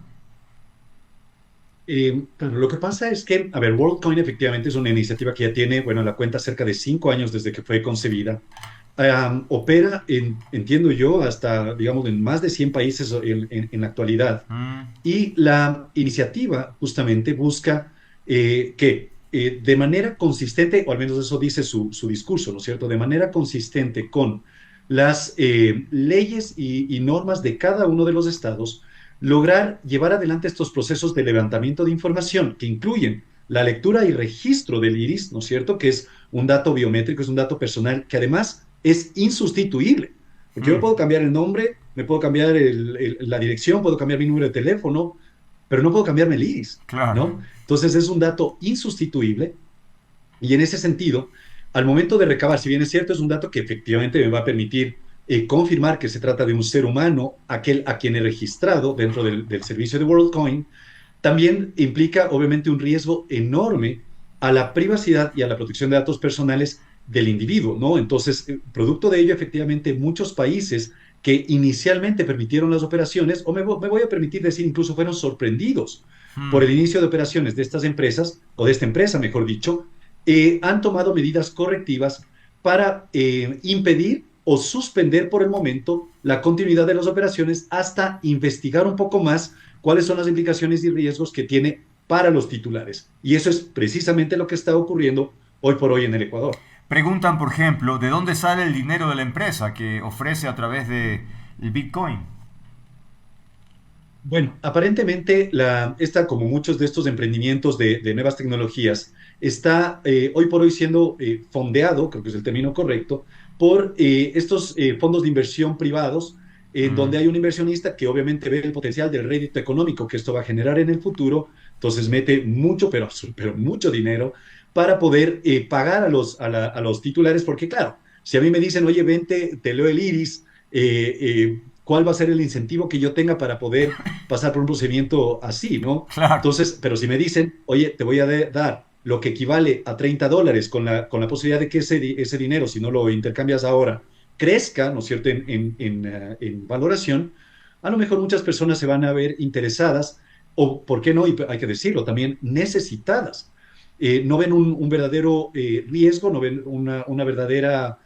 G: Claro, lo que pasa es que, a ver, WorldCoin efectivamente es una iniciativa que ya tiene, bueno, la cuenta cerca de 5 años desde que fue concebida. Opera, entiendo yo, hasta, digamos, en más de 100 países en la actualidad.
A: Mm,
G: Y la iniciativa justamente busca que de manera consistente, o al menos eso dice su discurso, ¿no es cierto? De manera consistente con las leyes y normas de cada uno de los estados, lograr llevar adelante estos procesos de levantamiento de información que incluyen la lectura y registro del iris, ¿no es cierto? Que es un dato biométrico, es un dato personal que además es insustituible. Porque yo
A: mm,
G: puedo cambiar el nombre, me puedo cambiar la dirección, puedo cambiar mi número de teléfono, pero no puedo cambiarme el iris,
A: claro.
G: ¿no? Entonces es un dato insustituible y en ese sentido, al momento de recabar, si bien es cierto, es un dato que efectivamente me va a permitir confirmar que se trata de un ser humano, aquel a quien he registrado dentro del servicio de WorldCoin, también implica obviamente un riesgo enorme a la privacidad y a la protección de datos personales del individuo, ¿no? Entonces, producto de ello, efectivamente, muchos países que inicialmente permitieron las operaciones, o me voy a permitir decir, incluso fueron sorprendidos por
A: Mm,
G: el inicio de operaciones de estas empresas, o de esta empresa, mejor dicho, han tomado medidas correctivas para impedir o suspender por el momento la continuidad de las operaciones hasta investigar un poco más cuáles son las implicaciones y riesgos que tiene para los titulares. Y eso es precisamente lo que está ocurriendo hoy por hoy en el Ecuador.
A: Preguntan, por ejemplo, ¿de dónde sale el dinero de la empresa que ofrece a través de el Bitcoin?
G: Bueno, aparentemente esta, como muchos de estos emprendimientos de nuevas tecnologías, está hoy por hoy siendo fondeado, creo que es el término correcto, por estos fondos de inversión privados, en
A: Mm,
G: donde hay un inversionista que obviamente ve el potencial del rédito económico que esto va a generar en el futuro, entonces mete mucho, pero mucho dinero para poder pagar a los titulares, porque claro, si a mí me dicen, oye, vente, te leo el iris, ¿cuál va a ser el incentivo que yo tenga para poder pasar por un procedimiento así, ¿no?
A: Claro.
G: Entonces, pero si me dicen, oye, te voy a dar lo que equivale a $30 con la posibilidad de que ese dinero, si no lo intercambias ahora, crezca, ¿no es cierto?, en valoración, a lo mejor muchas personas se van a ver interesadas o, ¿por qué no? Y hay que decirlo, también necesitadas. No ven un verdadero riesgo, no ven una verdadera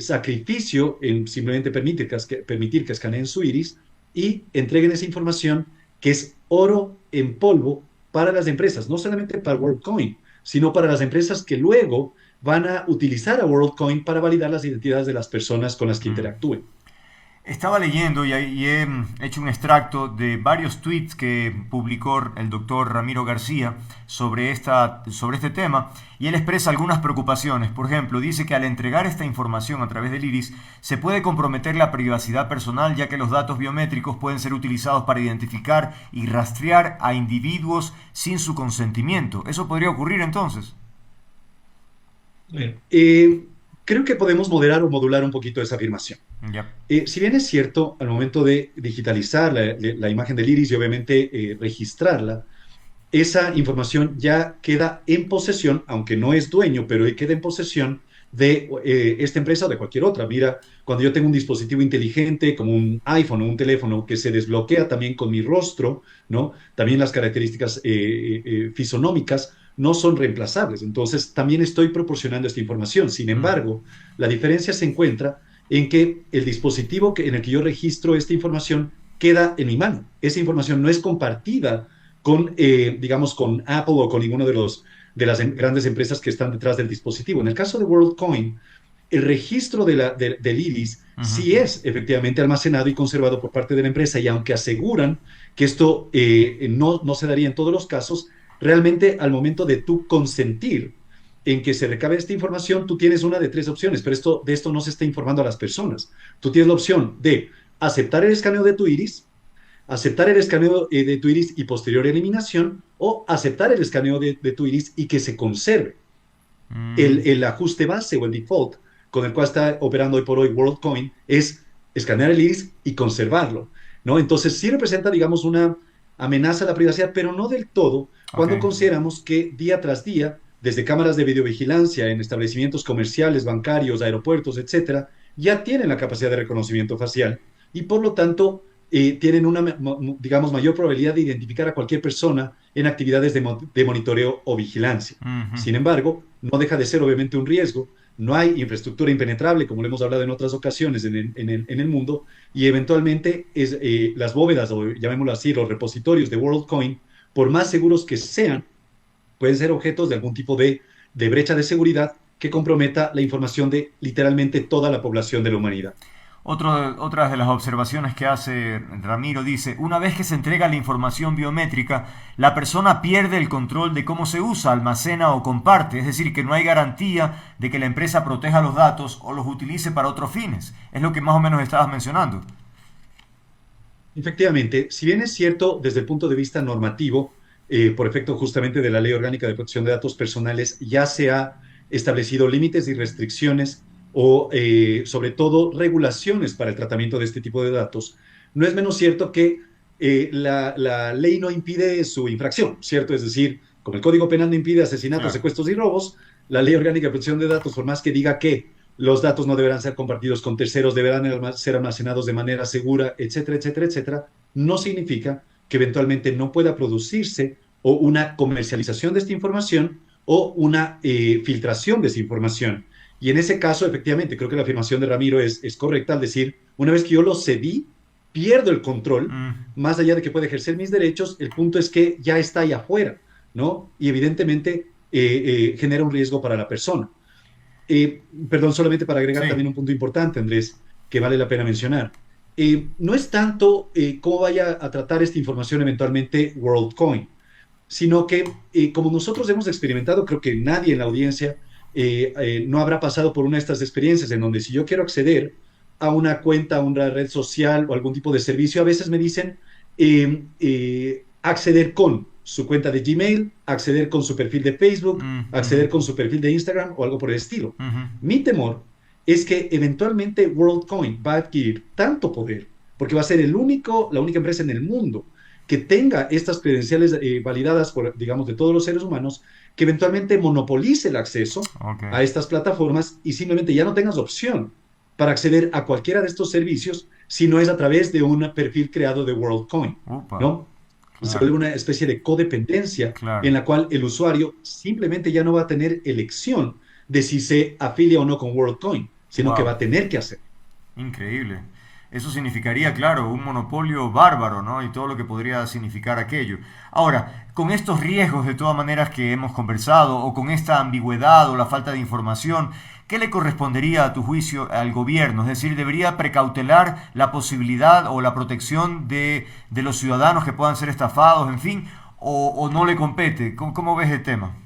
G: sacrificio en simplemente permitir que escaneen su iris y entreguen esa información que es oro en polvo para las empresas, no solamente para WorldCoin, sino para las empresas que luego van a utilizar a WorldCoin para validar las identidades de las personas con las que interactúen.
A: Estaba leyendo y he hecho un extracto de varios tweets que publicó el doctor Ramiro García sobre este tema, y él expresa algunas preocupaciones. Por ejemplo, dice que al entregar esta información a través del iris se puede comprometer la privacidad personal, ya que los datos biométricos pueden ser utilizados para identificar y rastrear a individuos sin su consentimiento. ¿Eso podría ocurrir entonces?
G: Creo que podemos moderar o modular un poquito esa afirmación.
A: Yep.
G: Si bien es cierto, al momento de digitalizar la imagen del iris y obviamente registrarla, esa información ya queda en posesión, aunque no es dueño, pero queda en posesión de esta empresa o de cualquier otra. Mira, cuando yo tengo un dispositivo inteligente como un iPhone o un teléfono que se desbloquea también con mi rostro, ¿no? También las características fisonómicas no son reemplazables. Entonces, también estoy proporcionando esta información. Sin embargo, la diferencia se encuentra en que el dispositivo en el que yo registro esta información queda en mi mano. Esa información no es compartida con, digamos, con Apple o con ninguno de las grandes empresas que están detrás del dispositivo. En el caso de WorldCoin, el registro del iris sí es efectivamente almacenado y conservado por parte de la empresa, y aunque aseguran que esto no se daría en todos los casos, realmente al momento de tú consentir en que se recabe esta información, tú tienes una de tres opciones, pero de esto no se está informando a las personas. Tú tienes la opción de aceptar el escaneo de tu iris, aceptar el escaneo de tu iris y posterior eliminación, o aceptar el escaneo de tu iris y que se conserve. El ajuste base o el default con el cual está operando hoy por hoy WorldCoin es escanear el iris y conservarlo, ¿no? Entonces sí representa, digamos, una amenaza a la privacidad, pero no del todo, cuando consideramos que día tras día, desde cámaras de videovigilancia en establecimientos comerciales, bancarios, aeropuertos, etcétera, ya tienen la capacidad de reconocimiento facial y por lo tanto tienen una, digamos, mayor probabilidad de identificar a cualquier persona en actividades de monitoreo o vigilancia. Sin embargo, no deja de ser obviamente un riesgo. No hay infraestructura impenetrable, como lo hemos hablado en otras ocasiones en el mundo, y eventualmente las bóvedas, o llamémoslo así, los repositorios de WorldCoin, por más seguros que sean, pueden ser objetos de algún tipo de brecha de seguridad que comprometa la información de literalmente toda la población de la humanidad.
A: Otra de las observaciones que hace Ramiro dice: una vez que se entrega la información biométrica, la persona pierde el control de cómo se usa, almacena o comparte, es decir, que no hay garantía de que la empresa proteja los datos o los utilice para otros fines. Es lo que más o menos estabas mencionando.
G: Efectivamente, si bien es cierto desde el punto de vista normativo, por efecto justamente de la Ley Orgánica de Protección de Datos Personales, ya se ha establecido límites y restricciones o sobre todo regulaciones para el tratamiento de este tipo de datos, no es menos cierto que la ley no impide su infracción, ¿cierto? Es decir, como el Código Penal no impide asesinatos, secuestros y robos, la Ley Orgánica de Protección de Datos, por más que diga que los datos no deberán ser compartidos con terceros, deberán ser almacenados de manera segura, etcétera, etcétera, etcétera, no significa que eventualmente no pueda producirse o una comercialización de esta información o una filtración de esa información. Y en ese caso, efectivamente, creo que la afirmación de Ramiro es correcta al decir, una vez que yo lo cedí, pierdo el control, más allá de que pueda ejercer mis derechos, el punto es que ya está ahí afuera, ¿no? Y evidentemente genera un riesgo para la persona. Perdón, solamente para agregar también un punto importante, Andrés, que vale la pena mencionar. No es tanto cómo vaya a tratar esta información eventualmente WorldCoin, sino que como nosotros hemos experimentado, creo que nadie en la audiencia no habrá pasado por una de estas experiencias en donde si yo quiero acceder a una cuenta, a una red social o algún tipo de servicio, a veces me dicen acceder con su cuenta de Gmail, acceder con su perfil de Facebook, acceder con su perfil de Instagram o algo por el estilo. Mi temor es que eventualmente WorldCoin va a adquirir tanto poder, porque va a ser la única empresa en el mundo que tenga estas credenciales validadas por, digamos, de todos los seres humanos, que eventualmente monopolice el acceso a estas plataformas y simplemente ya no tengas opción para acceder a cualquiera de estos servicios si no es a través de un perfil creado de WorldCoin, ¿no? Se vuelve una especie de codependencia en la cual el usuario simplemente ya no va a tener elección de si se afilia o no con WorldCoin, sino que va a tener que hacer.
A: Increíble. Eso significaría, claro, un monopolio bárbaro, ¿no? Y todo lo que podría significar aquello. Ahora, con estos riesgos de todas maneras que hemos conversado, o con esta ambigüedad o la falta de información, ¿qué le correspondería a tu juicio al gobierno? Es decir, ¿debería precautelar la posibilidad o la protección de los ciudadanos que puedan ser estafados, en fin, o no le compete? ¿Cómo ves el tema?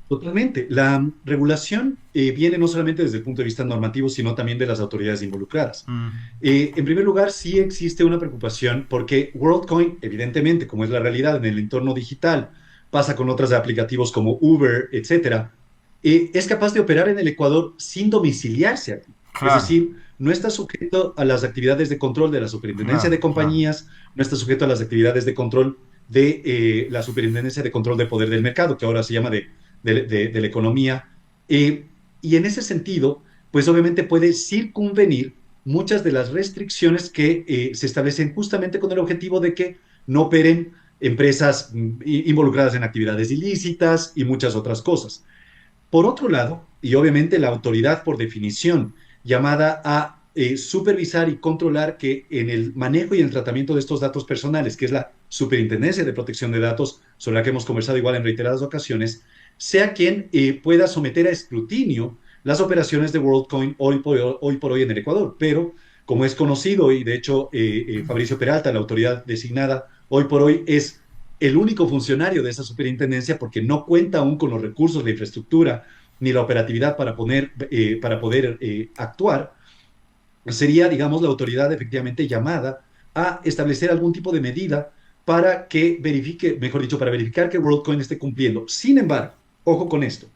G: Totalmente. La regulación viene no solamente desde el punto de vista normativo, sino también de las autoridades involucradas. En primer lugar, sí existe una preocupación porque WorldCoin, evidentemente, como es la realidad en el entorno digital, pasa con otros aplicativos como Uber, etcétera, es capaz de operar en el Ecuador sin domiciliarse aquí. Claro. Es decir, no está sujeto a las actividades de control de la Superintendencia de Compañías, no está sujeto a las actividades de control de la Superintendencia de Control de Poder del Mercado, que ahora se llama de la economía, y en ese sentido, pues obviamente puede circunvenir muchas de las restricciones que se establecen justamente con el objetivo de que no operen empresas involucradas en actividades ilícitas y muchas otras cosas. Por otro lado, y obviamente la autoridad por definición llamada a supervisar y controlar que en el manejo y el tratamiento de estos datos personales, que es la Superintendencia de Protección de Datos, sobre la que hemos conversado igual en reiteradas ocasiones, sea quien pueda someter a escrutinio las operaciones de WorldCoin hoy por hoy en el Ecuador. Pero, como es conocido, y de hecho Fabricio Peralta, la autoridad designada hoy por hoy, es el único funcionario de esa superintendencia porque no cuenta aún con los recursos, la infraestructura ni la operatividad para poder actuar, sería, digamos, la autoridad efectivamente llamada a establecer algún tipo de medida para que verifique, mejor dicho, para verificar que WorldCoin esté cumpliendo. Sin embargo, ojo con esto,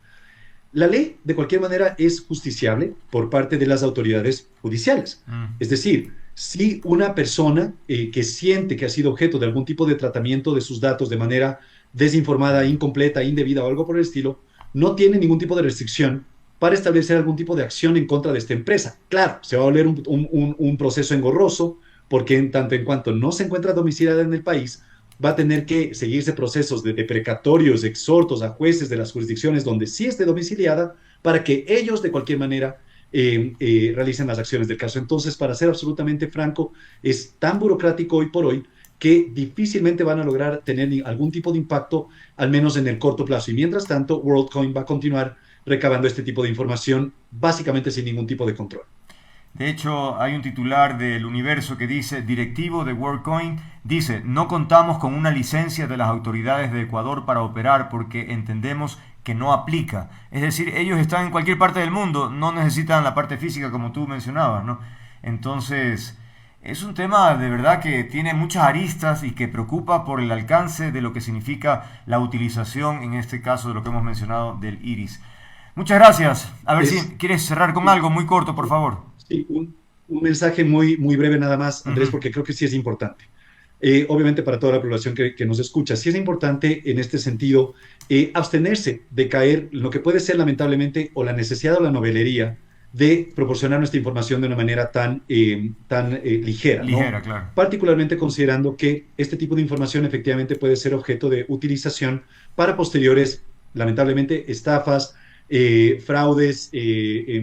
G: la ley de cualquier manera es justiciable por parte de las autoridades judiciales. Es decir, si una persona que siente que ha sido objeto de algún tipo de tratamiento de sus datos de manera desinformada, incompleta, indebida o algo por el estilo, no tiene ningún tipo de restricción para establecer algún tipo de acción en contra de esta empresa. Claro, se va a volver un proceso engorroso, porque en tanto en cuanto no se encuentra domiciliada en el país, va a tener que seguirse procesos de precatorios, exhortos a jueces de las jurisdicciones donde sí esté domiciliada, para que ellos de cualquier manera realicen las acciones del caso. Entonces, para ser absolutamente franco, es tan burocrático hoy por hoy que difícilmente van a lograr tener algún tipo de impacto, al menos en el corto plazo. Y mientras tanto, WorldCoin va a continuar recabando este tipo de información, básicamente sin ningún tipo de control.
A: De hecho, hay un titular del Universo que dice, directivo de WorldCoin, dice, no contamos con una licencia de las autoridades de Ecuador para operar porque entendemos que no aplica. Es decir, ellos están en cualquier parte del mundo, no necesitan la parte física como tú mencionabas, ¿no? Entonces, es un tema de verdad que tiene muchas aristas y que preocupa por el alcance de lo que significa la utilización, en este caso de lo que hemos mencionado, del iris. Muchas gracias. A ver si quieres cerrar con algo muy corto, por favor.
G: Sí, un mensaje muy breve nada más, Andrés, porque creo que sí es importante. Obviamente para toda la población que nos escucha, sí es importante en este sentido abstenerse de caer en lo que puede ser lamentablemente o la necesidad o la novelería de proporcionar nuestra información de una manera tan ligera, ¿no?
A: Ligera, claro.
G: Particularmente considerando que este tipo de información efectivamente puede ser objeto de utilización para posteriores, lamentablemente, estafas, fraudes,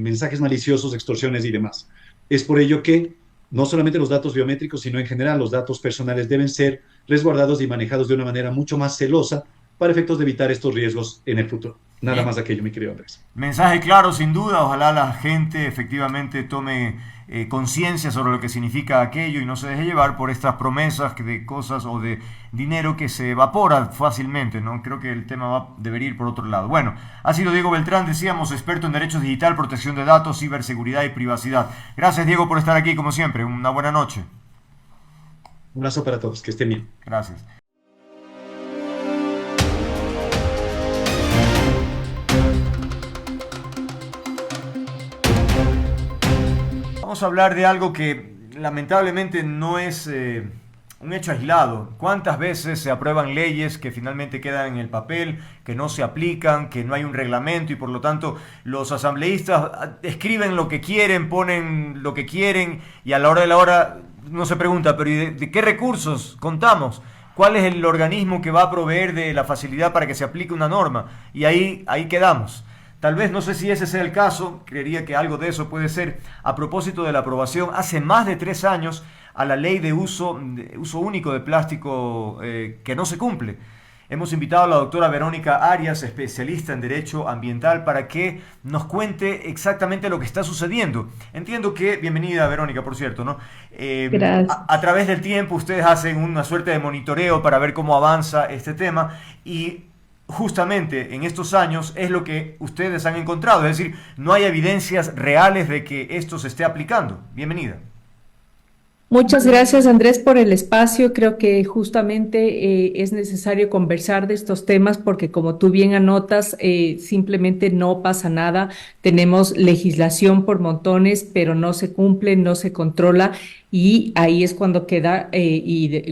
G: mensajes maliciosos, extorsiones y demás. Es por ello que no solamente los datos biométricos, sino en general los datos personales deben ser resguardados y manejados de una manera mucho más celosa para efectos de evitar estos riesgos en el futuro. Nada más aquello, mi querido Andrés.
A: Mensaje claro, sin duda. Ojalá la gente efectivamente tome conciencia sobre lo que significa aquello y no se deje llevar por estas promesas de cosas o de dinero que se evapora fácilmente, ¿no? Creo que el tema debería ir por otro lado. Bueno, ha sido Diego Beltrán, decíamos, experto en Derecho Digital, Protección de Datos, Ciberseguridad y Privacidad. Gracias, Diego, por estar aquí, como siempre. Una buena noche.
G: Un abrazo para todos, que estén bien.
A: Gracias. Vamos a hablar de algo que lamentablemente no es un hecho aislado. ¿Cuántas veces se aprueban leyes que finalmente quedan en el papel, que no se aplican, que no hay un reglamento y por lo tanto los asambleístas escriben lo que quieren, ponen lo que quieren y a la hora de la hora no se pregunta, pero ¿y de qué recursos contamos? ¿Cuál es el organismo que va a proveer de la facilidad para que se aplique una norma? Y ahí quedamos. Tal vez, no sé si ese sea el caso, creería que algo de eso puede ser, a propósito de la aprobación hace más de 3 años a la ley de uso único de plástico que no se cumple. Hemos invitado a la doctora Verónica Arias, especialista en Derecho Ambiental, para que nos cuente exactamente lo que está sucediendo. Entiendo que, bienvenida Verónica, por cierto, ¿no? A través del tiempo ustedes hacen una suerte de monitoreo para ver cómo avanza este tema y justamente en estos años es lo que ustedes han encontrado, es decir, no hay evidencias reales de que esto se esté aplicando. Bienvenida.
H: Muchas gracias, Andrés, por el espacio. Creo que justamente es necesario conversar de estos temas porque, como tú bien anotas, simplemente no pasa nada. Tenemos legislación por montones, pero no se cumple, no se controla. Y ahí es cuando queda,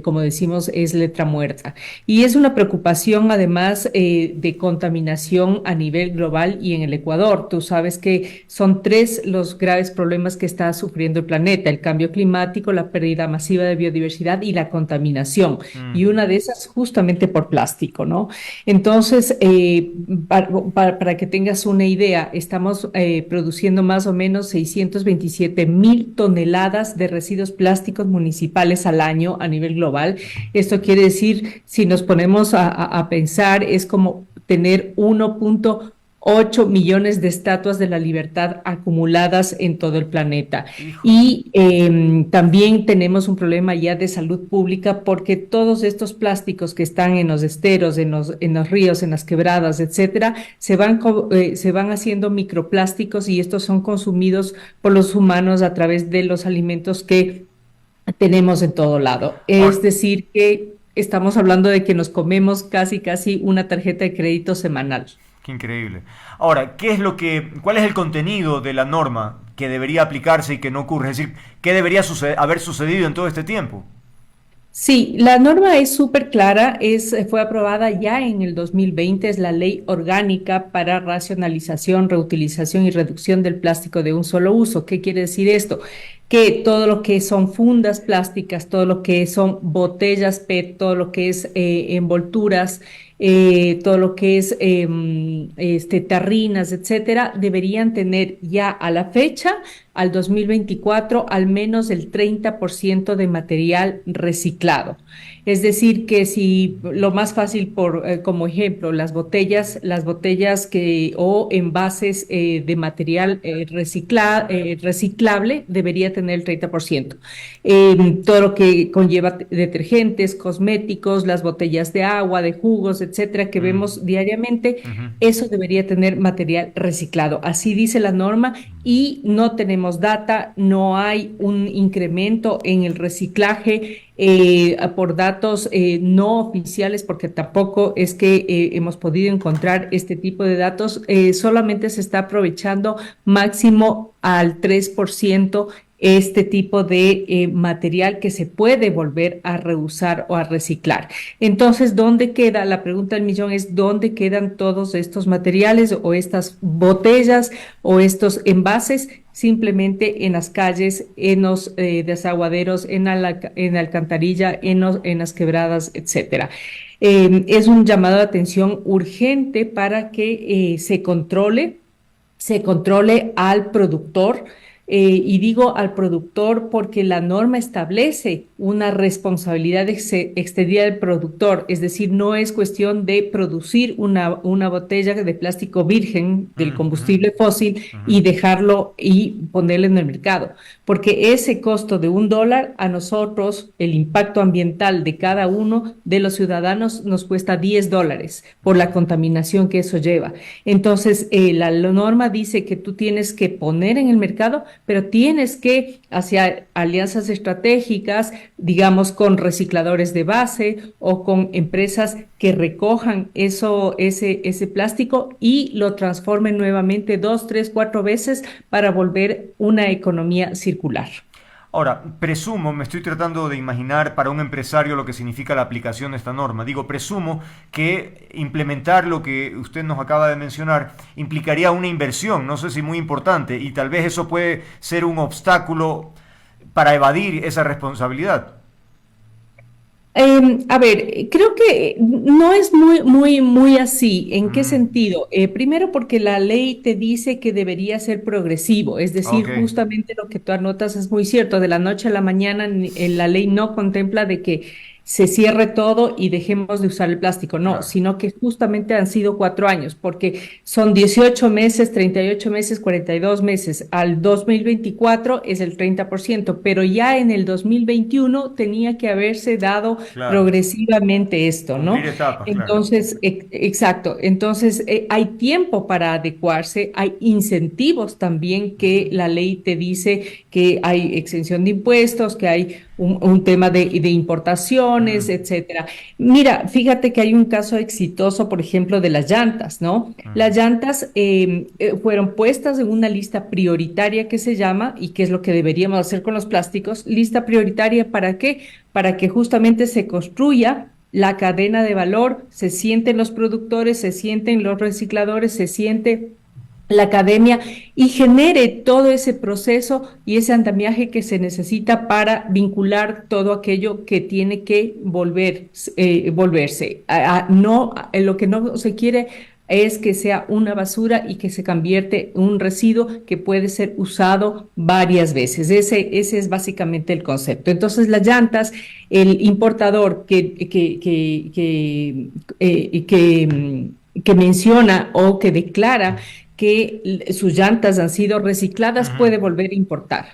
H: como decimos, es letra muerta. Y es una preocupación, además, de contaminación a nivel global y en el Ecuador. Tú sabes que son 3 los graves problemas que está sufriendo el planeta: el cambio climático, la pérdida masiva de biodiversidad y la contaminación. Y una de esas justamente por plástico, ¿no? Entonces, para que tengas una idea, estamos produciendo más o menos 627,000 toneladas de residuos plásticos municipales al año a nivel global. Esto quiere decir, si nos ponemos a pensar, es como tener 1.8 millones de estatuas de la libertad acumuladas en todo el planeta. Y también tenemos un problema ya de salud pública porque todos estos plásticos que están en los esteros, en los ríos, en las quebradas, etcétera, se van haciendo microplásticos y estos son consumidos por los humanos a través de los alimentos que tenemos en todo lado. Es decir, que estamos hablando de que nos comemos casi una tarjeta de crédito semanal.
A: Qué increíble. Ahora, ¿cuál es el contenido de la norma que debería aplicarse y que no ocurre? Es decir, ¿qué debería haber sucedido en todo este tiempo?
H: Sí, la norma es súper clara, fue aprobada ya en el 2020, es la Ley Orgánica para Racionalización, Reutilización y Reducción del Plástico de un Solo Uso. ¿Qué quiere decir esto? Que todo lo que son fundas plásticas, todo lo que son botellas PET, todo lo que es envolturas, todo lo que es tarrinas, etcétera, deberían tener ya a la fecha, al 2024, al menos el 30% de material reciclado. Es decir, que si lo más fácil, como ejemplo, las botellas o envases de material reciclable debería tener el 30%. Todo lo que conlleva detergentes, cosméticos, las botellas de agua, de jugos, etcétera, que vemos diariamente, eso debería tener material reciclado. Así dice la norma y no tenemos data, no hay un incremento en el reciclaje por datos no oficiales, porque tampoco es que hemos podido encontrar este tipo de datos, solamente se está aprovechando máximo al 3% este tipo de material que se puede volver a reusar o a reciclar. Entonces, ¿dónde queda? La pregunta del millón es: ¿dónde quedan todos estos materiales o estas botellas o estos envases? Simplemente en las calles, en los desaguaderos, en la alcantarilla, en las quebradas, etcétera. Es un llamado de atención urgente para que se controle al productor. Y digo al productor porque la norma establece una responsabilidad extendida del productor, es decir, no es cuestión de producir una botella de plástico virgen del combustible fósil y dejarlo y ponerlo en el mercado, porque ese costo de $1 a nosotros, el impacto ambiental de cada uno de los ciudadanos nos cuesta $10 por la contaminación que eso lleva. Entonces, la norma dice que tú tienes que poner en el mercado, pero tienes que hacer alianzas estratégicas, digamos, con recicladores de base o con empresas que recojan ese plástico y lo transformen nuevamente 2, 3, 4 veces para volver una economía circular.
A: Ahora, presumo, me estoy tratando de imaginar para un empresario lo que significa la aplicación de esta norma. Digo, presumo que implementar lo que usted nos acaba de mencionar implicaría una inversión, no sé si muy importante, y tal vez eso puede ser un obstáculo para evadir esa responsabilidad.
H: A ver, creo que no es muy así. ¿En qué sentido? Primero porque la ley te dice que debería ser progresivo, es decir,
A: Ok,
H: justamente lo que tú anotas es muy cierto. De la noche a la mañana la ley no contempla de que se cierre todo y dejemos de usar el plástico, no,
A: claro.
H: sino que justamente han sido 4 años, porque son 18 meses, 38 meses, 42 meses. Al 2024 es el 30%, pero ya en el 2021 tenía que haberse dado
A: Claro,
H: progresivamente esto, ¿no?
A: cumplir etapas, claro.
H: Entonces, exacto, entonces hay tiempo para adecuarse, hay incentivos también que la ley te dice que hay exención de impuestos, que hay un tema de importaciones,
A: Mm,
H: etcétera. Mira, fíjate que hay un caso exitoso, por ejemplo, de las llantas, ¿no?
A: mm,
H: Las llantas fueron puestas en una lista prioritaria que se llama, y que es lo que deberíamos hacer con los plásticos, lista prioritaria ¿para qué? Para que justamente se construya la cadena de valor, se sienten los productores, se sienten los recicladores, se siente la academia y genere todo ese proceso y ese andamiaje que se necesita para vincular todo aquello que tiene que volverse. No, lo que no se quiere es que sea una basura y que se convierte en un residuo que puede ser usado varias veces. Ese es básicamente el concepto. Entonces, las llantas, el importador que menciona o que declara que sus llantas han sido recicladas,
A: ujú.
H: puede volver a importar.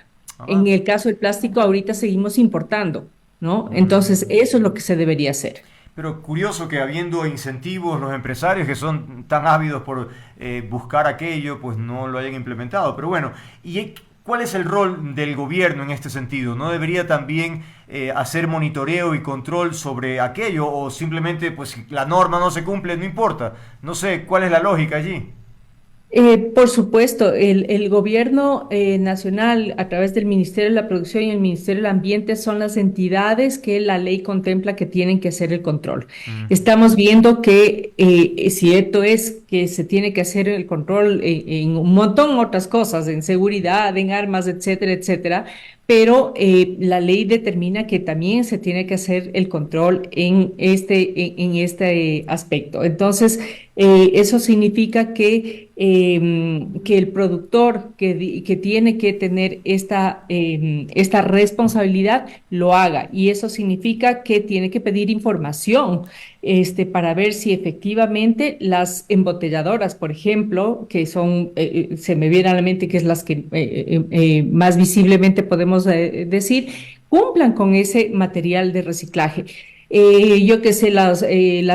H: En
A: Ah,
H: el caso del plástico, ahorita seguimos importando, ¿no? Entonces,
A: mm.
H: eso es lo que se debería hacer.
A: Pero curioso que habiendo incentivos, los empresarios que son tan ávidos por buscar aquello, pues no lo hayan implementado. Pero bueno, ¿cuál es el rol del gobierno en este sentido? ¿No debería también hacer monitoreo y control sobre aquello? ¿O simplemente, pues si la norma no se cumple, no importa? No sé, ¿cuál es la lógica allí?
H: Por supuesto, el gobierno nacional a través del Ministerio de la Producción y el Ministerio del Ambiente son las entidades que la ley contempla que tienen que hacer el control.
A: Mm,
H: Estamos viendo que cierto es que se tiene que hacer el control en un montón de otras cosas, en seguridad, en armas, etcétera, etcétera, pero la ley determina que también se tiene que hacer el control en este aspecto. Entonces, eso significa que el productor que tiene que tener esta responsabilidad lo haga. Y eso significa que tiene que pedir información para ver si efectivamente las embotelladoras, por ejemplo, que son, se me viene a la mente que es las que más visiblemente podemos decir, cumplan con ese material de reciclaje. Yo qué sé, las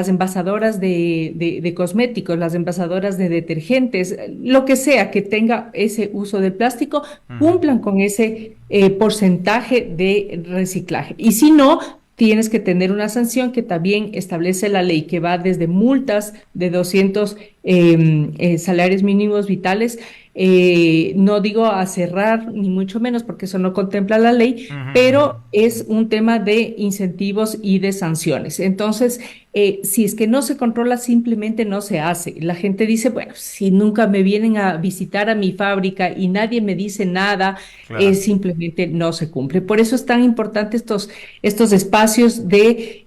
H: envasadoras de cosméticos, las envasadoras de detergentes, lo que sea que tenga ese uso del plástico,
A: ujú.
H: cumplan con ese porcentaje de reciclaje. Y si no, tienes que tener una sanción que también establece la ley, que va desde multas de 200 salarios mínimos vitales. No digo a cerrar, ni mucho menos, porque eso no contempla la ley,
A: Ujú, ujú.
H: pero es un tema de incentivos y de sanciones. Entonces, si es que no se controla, simplemente no se hace. La gente dice, bueno, si nunca me vienen a visitar a mi fábrica y nadie me dice nada,
A: Claro.
H: simplemente no se cumple. Por eso es tan importante estos espacios de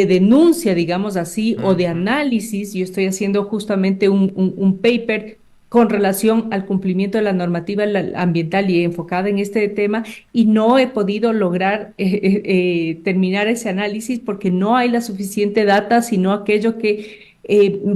H: denuncia, digamos así, o de
A: Ujú.
H: análisis. Yo estoy haciendo justamente un paper con relación al cumplimiento de la normativa ambiental y enfocada en este tema, y no he podido lograr terminar ese análisis porque no hay la suficiente data, sino aquello que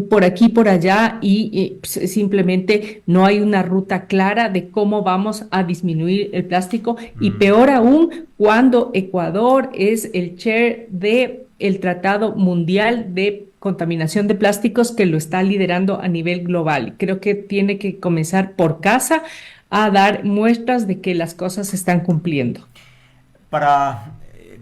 H: por aquí, por allá, y simplemente no hay una ruta clara de cómo vamos a disminuir el plástico, y
A: Mm.
H: peor aún cuando Ecuador es el chair de el Tratado Mundial de Contaminación de Plásticos, que lo está liderando a nivel global. Creo que tiene que comenzar por casa a dar muestras de que las cosas se están cumpliendo.
A: Para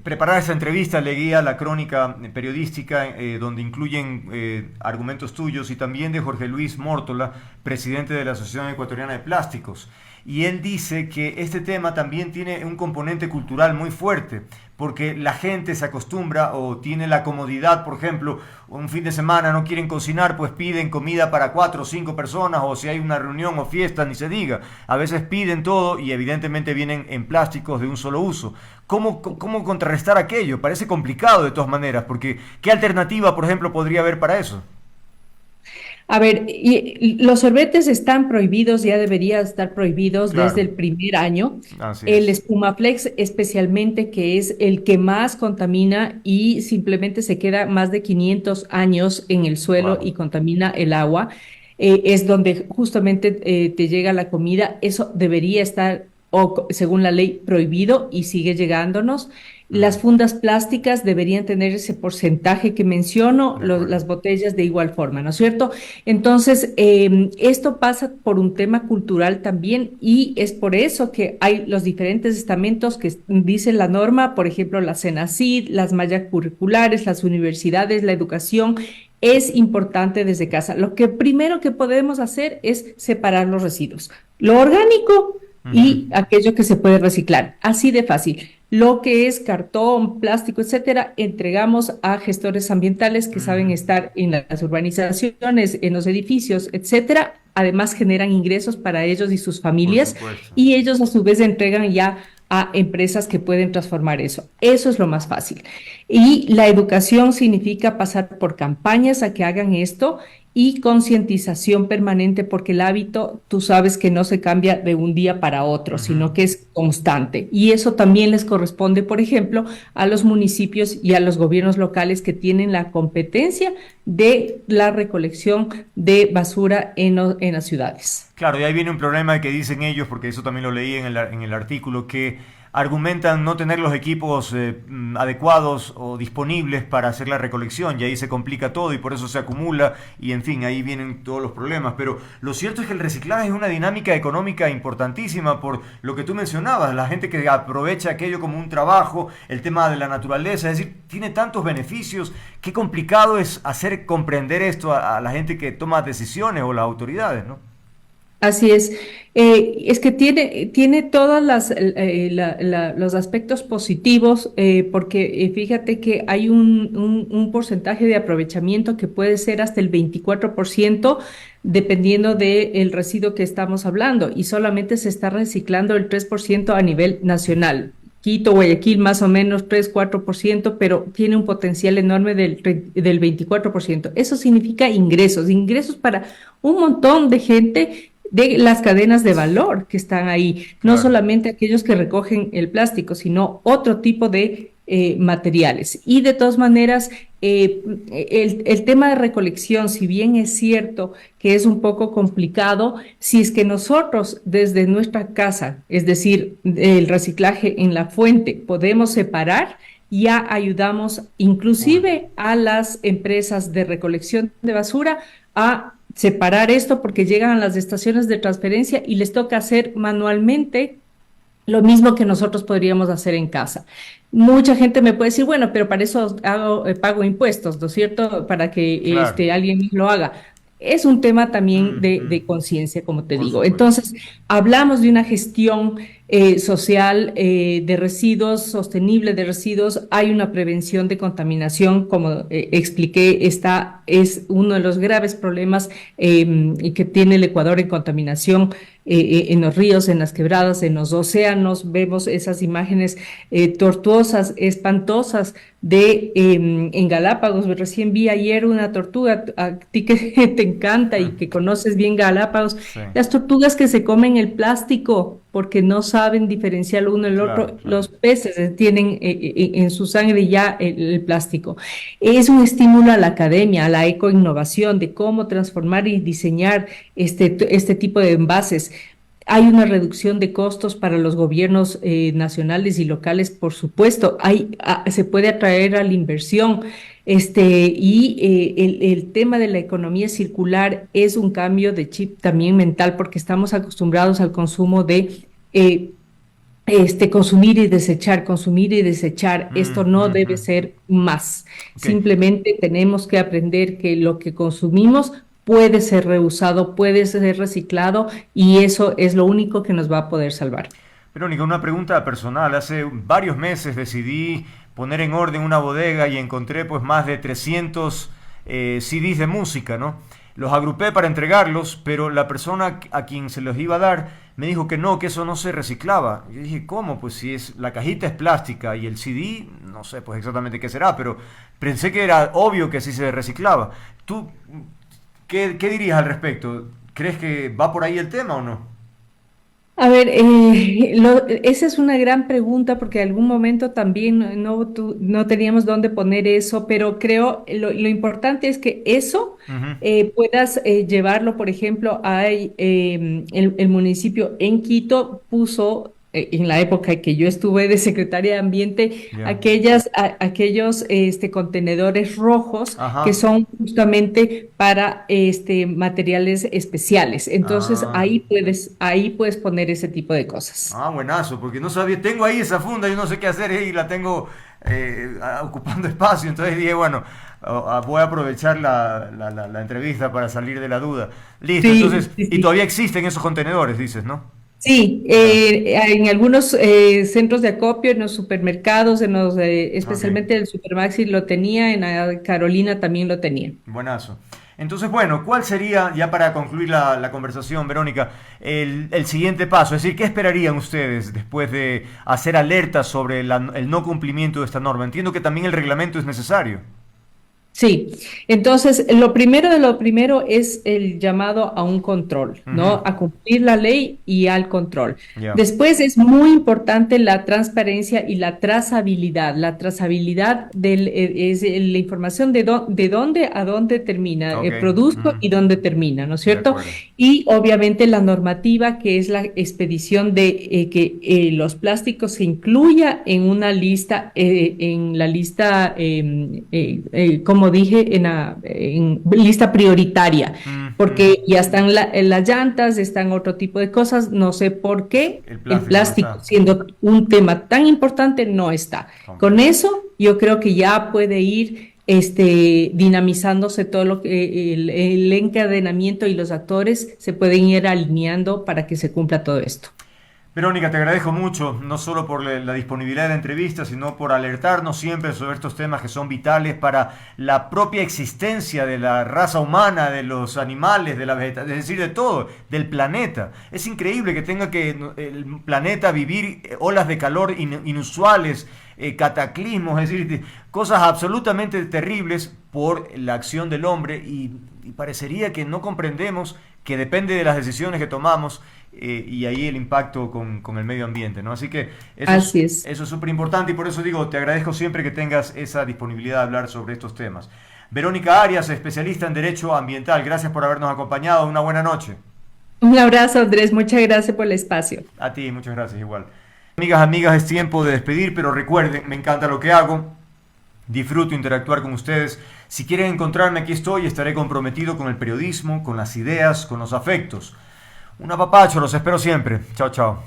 A: preparar esta entrevista leía la crónica periodística donde incluyen argumentos tuyos y también de Jorge Luis Mórtola, presidente de la Asociación Ecuatoriana de Plásticos. Y él dice que este tema también tiene un componente cultural muy fuerte, porque la gente se acostumbra o tiene la comodidad, por ejemplo, un fin de semana no quieren cocinar, pues piden comida para 4 o 5 personas, o si hay una reunión o fiesta, ni se diga. A veces piden todo y evidentemente vienen en plásticos de un solo uso. ¿Cómo contrarrestar aquello? Parece complicado de todas maneras, porque ¿qué alternativa, por ejemplo, podría haber para eso?
H: A ver, los sorbetes están prohibidos, ya deberían estar prohibidos
A: Claro.
H: desde el primer año.
A: Así
H: El
A: es.
H: Espumaflex especialmente, que es el que más contamina y simplemente se queda más de 500 años en el suelo
A: Wow.
H: y contamina el agua, es donde justamente te llega la comida. Eso debería estar, según la ley, prohibido y sigue llegándonos. Las fundas plásticas deberían tener ese porcentaje que menciono,
A: De acuerdo.
H: las botellas de igual forma, ¿no es cierto? Entonces, esto pasa por un tema cultural también y es por eso que hay los diferentes estamentos que dicen la norma, por ejemplo, la CENACID, las mallas curriculares, las universidades, la educación. Es importante desde casa. Lo que primero que podemos hacer es separar los residuos, lo orgánico y aquello que se puede reciclar. Así de fácil. Lo que es cartón, plástico, etcétera, entregamos a gestores ambientales que saben estar en las urbanizaciones, en los edificios, etcétera. Además, generan ingresos para ellos y sus familias,
A: supuesto.
H: y ellos a su vez entregan ya a empresas que pueden transformar eso. Eso es lo más fácil. Y la educación significa pasar por campañas a que hagan esto y concientización permanente, porque el hábito, tú sabes que no se cambia de un día para otro, sino que es constante. Y eso también les corresponde, por ejemplo, a los municipios y a los gobiernos locales que tienen la competencia de la recolección de basura en las ciudades.
A: Claro, y ahí viene un problema que dicen ellos, porque eso también lo leí en el artículo, que argumentan no tener los equipos adecuados o disponibles para hacer la recolección, y ahí se complica todo y por eso se acumula y en fin, ahí vienen todos los problemas. Pero lo cierto es que el reciclaje es una dinámica económica importantísima por lo que tú mencionabas, la gente que aprovecha aquello como un trabajo, el tema de la naturaleza, es decir, tiene tantos beneficios, qué complicado es hacer comprender esto a la gente que toma decisiones o las autoridades, ¿no?
H: Así es que tiene todos los aspectos positivos, porque fíjate que hay un porcentaje de aprovechamiento que puede ser hasta el 24%, dependiendo del residuo que estamos hablando, y solamente se está reciclando el 3% a nivel nacional. Quito, Guayaquil, más o menos 3-4%, pero tiene un potencial enorme del 24%. Eso significa ingresos para un montón de gente de las cadenas de valor que están ahí, no
A: Claro.
H: solamente aquellos que recogen el plástico, sino otro tipo de materiales. Y de todas maneras, el tema de recolección, si bien es cierto que es un poco complicado, si es que nosotros desde nuestra casa, es decir, el reciclaje en la fuente, podemos separar, ya ayudamos inclusive a las empresas de recolección de basura a separar esto, porque llegan a las estaciones de transferencia y les toca hacer manualmente lo mismo que nosotros podríamos hacer en casa. Mucha gente me puede decir, bueno, pero para eso pago impuestos, ¿no es cierto? Para que
A: Claro.
H: alguien lo haga. Es un tema también de conciencia, como te
A: Por
H: digo.
A: supuesto.
H: Entonces, hablamos de una gestión social de residuos, sostenible de residuos. Hay una prevención de contaminación, como expliqué, es uno de los graves problemas que tiene el Ecuador en contaminación en los ríos, en las quebradas, en los océanos. Vemos esas imágenes tortuosas, espantosas en Galápagos. Recién vi ayer una tortuga, a ti que te encanta y que conoces bien Galápagos,
A: Sí.
H: las tortugas que se comen el plástico porque no saben diferenciar uno del otro.
A: Claro.
H: Los peces tienen en su sangre ya el plástico. Es un estímulo a la academia, a la ecoinnovación, de cómo transformar y diseñar este tipo de envases. Hay una reducción de costos para los gobiernos nacionales y locales, por supuesto. Se puede atraer a la inversión. El tema de la economía circular es un cambio de chip también mental, porque estamos acostumbrados al consumo de consumir y desechar, consumir y desechar. Esto no debe ser más.
A: Okay.
H: Simplemente tenemos que aprender que lo que consumimos puede ser reusado, puede ser reciclado y eso es lo único que nos va a poder salvar.
A: Verónica, una pregunta personal. Hace varios meses decidí poner en orden una bodega y encontré pues más de 300 CDs de música, ¿no? Los agrupé para entregarlos, pero la persona a quien se los iba a dar me dijo que no, que eso no se reciclaba. Yo dije, ¿cómo? Pues si la cajita es plástica y el CD, no sé pues exactamente qué será, pero pensé que era obvio que sí se reciclaba. ¿Tú qué dirías al respecto? ¿Crees que va por ahí el tema o no?
H: A ver, esa es una gran pregunta porque en algún momento también no teníamos dónde poner eso, pero creo lo importante es que eso puedas llevarlo, por ejemplo, el municipio en Quito puso en la época que yo estuve de secretaria de Ambiente,
A: Ya.
H: aquellos contenedores rojos
A: Ajá.
H: que son justamente para materiales especiales. Entonces
A: Ah.
H: ahí puedes poner ese tipo de cosas.
A: Ah, buenazo, porque no sabía, tengo ahí esa funda y no sé qué hacer y la tengo ocupando espacio, entonces dije, bueno, voy a aprovechar la entrevista para salir de la duda. Listo,
H: Sí,
A: entonces,
H: sí,
A: y
H: sí.
A: todavía existen esos contenedores, dices, ¿no?
H: Sí,
A: Ya.
H: en algunos centros de acopio, en los supermercados,
A: Ok.
H: especialmente el Supermaxi lo tenía, en la Carolina también lo tenía.
A: Buenazo. Entonces, bueno, ¿cuál sería, ya para concluir la conversación, Verónica, el siguiente paso? Es decir, ¿qué esperarían ustedes después de hacer alertas sobre el no cumplimiento de esta norma? Entiendo que también el reglamento es necesario.
H: Sí, entonces lo primero de lo primero es el llamado a un control,
A: Ujú.
H: ¿no? A cumplir la ley y al control.
A: Ya.
H: Después es muy importante la transparencia y la trazabilidad. La trazabilidad es la información de dónde a dónde termina
A: Ok.
H: el producto
A: Ujú.
H: y dónde termina, ¿no es
A: De
H: cierto?
A: acuerdo.
H: Y obviamente la normativa que es la expedición de que los plásticos se incluya en la lista, como dije, en lista prioritaria, porque ya están las llantas, están otro tipo de cosas, no sé por qué
A: El
H: el
A: plástico no
H: plástico,
A: está.
H: siendo un tema tan importante, no está. Con
A: Comprendo.
H: eso, yo creo que ya puede ir dinamizándose todo lo que el encadenamiento y los actores se pueden ir alineando para que se cumpla todo esto.
A: Verónica, te agradezco mucho, no solo por la disponibilidad de la entrevista, sino por alertarnos siempre sobre estos temas que son vitales para la propia existencia de la raza humana, de los animales, de la vegetación, es decir, de todo, del planeta. Es increíble que tenga que el planeta vivir olas de calor inusuales, cataclismos, es decir, cosas absolutamente terribles por la acción del hombre y parecería que no comprendemos que depende de las decisiones que tomamos y ahí el impacto con el medio ambiente, ¿no? Así que
H: Así es.
A: eso es súper importante y por eso digo, te agradezco siempre que tengas esa disponibilidad de hablar sobre estos temas. Verónica Arias, especialista en Derecho Ambiental, gracias por habernos acompañado, una buena noche.
H: Un abrazo, Andrés, muchas gracias por el espacio.
A: A ti, muchas gracias, igual. Amigas, es tiempo de despedir, pero recuerden, me encanta lo que hago, disfruto interactuar con ustedes. Si quieren encontrarme, aquí estoy, estaré comprometido con el periodismo, con las ideas, con los afectos. Un apapacho, los espero siempre. Chao, chao.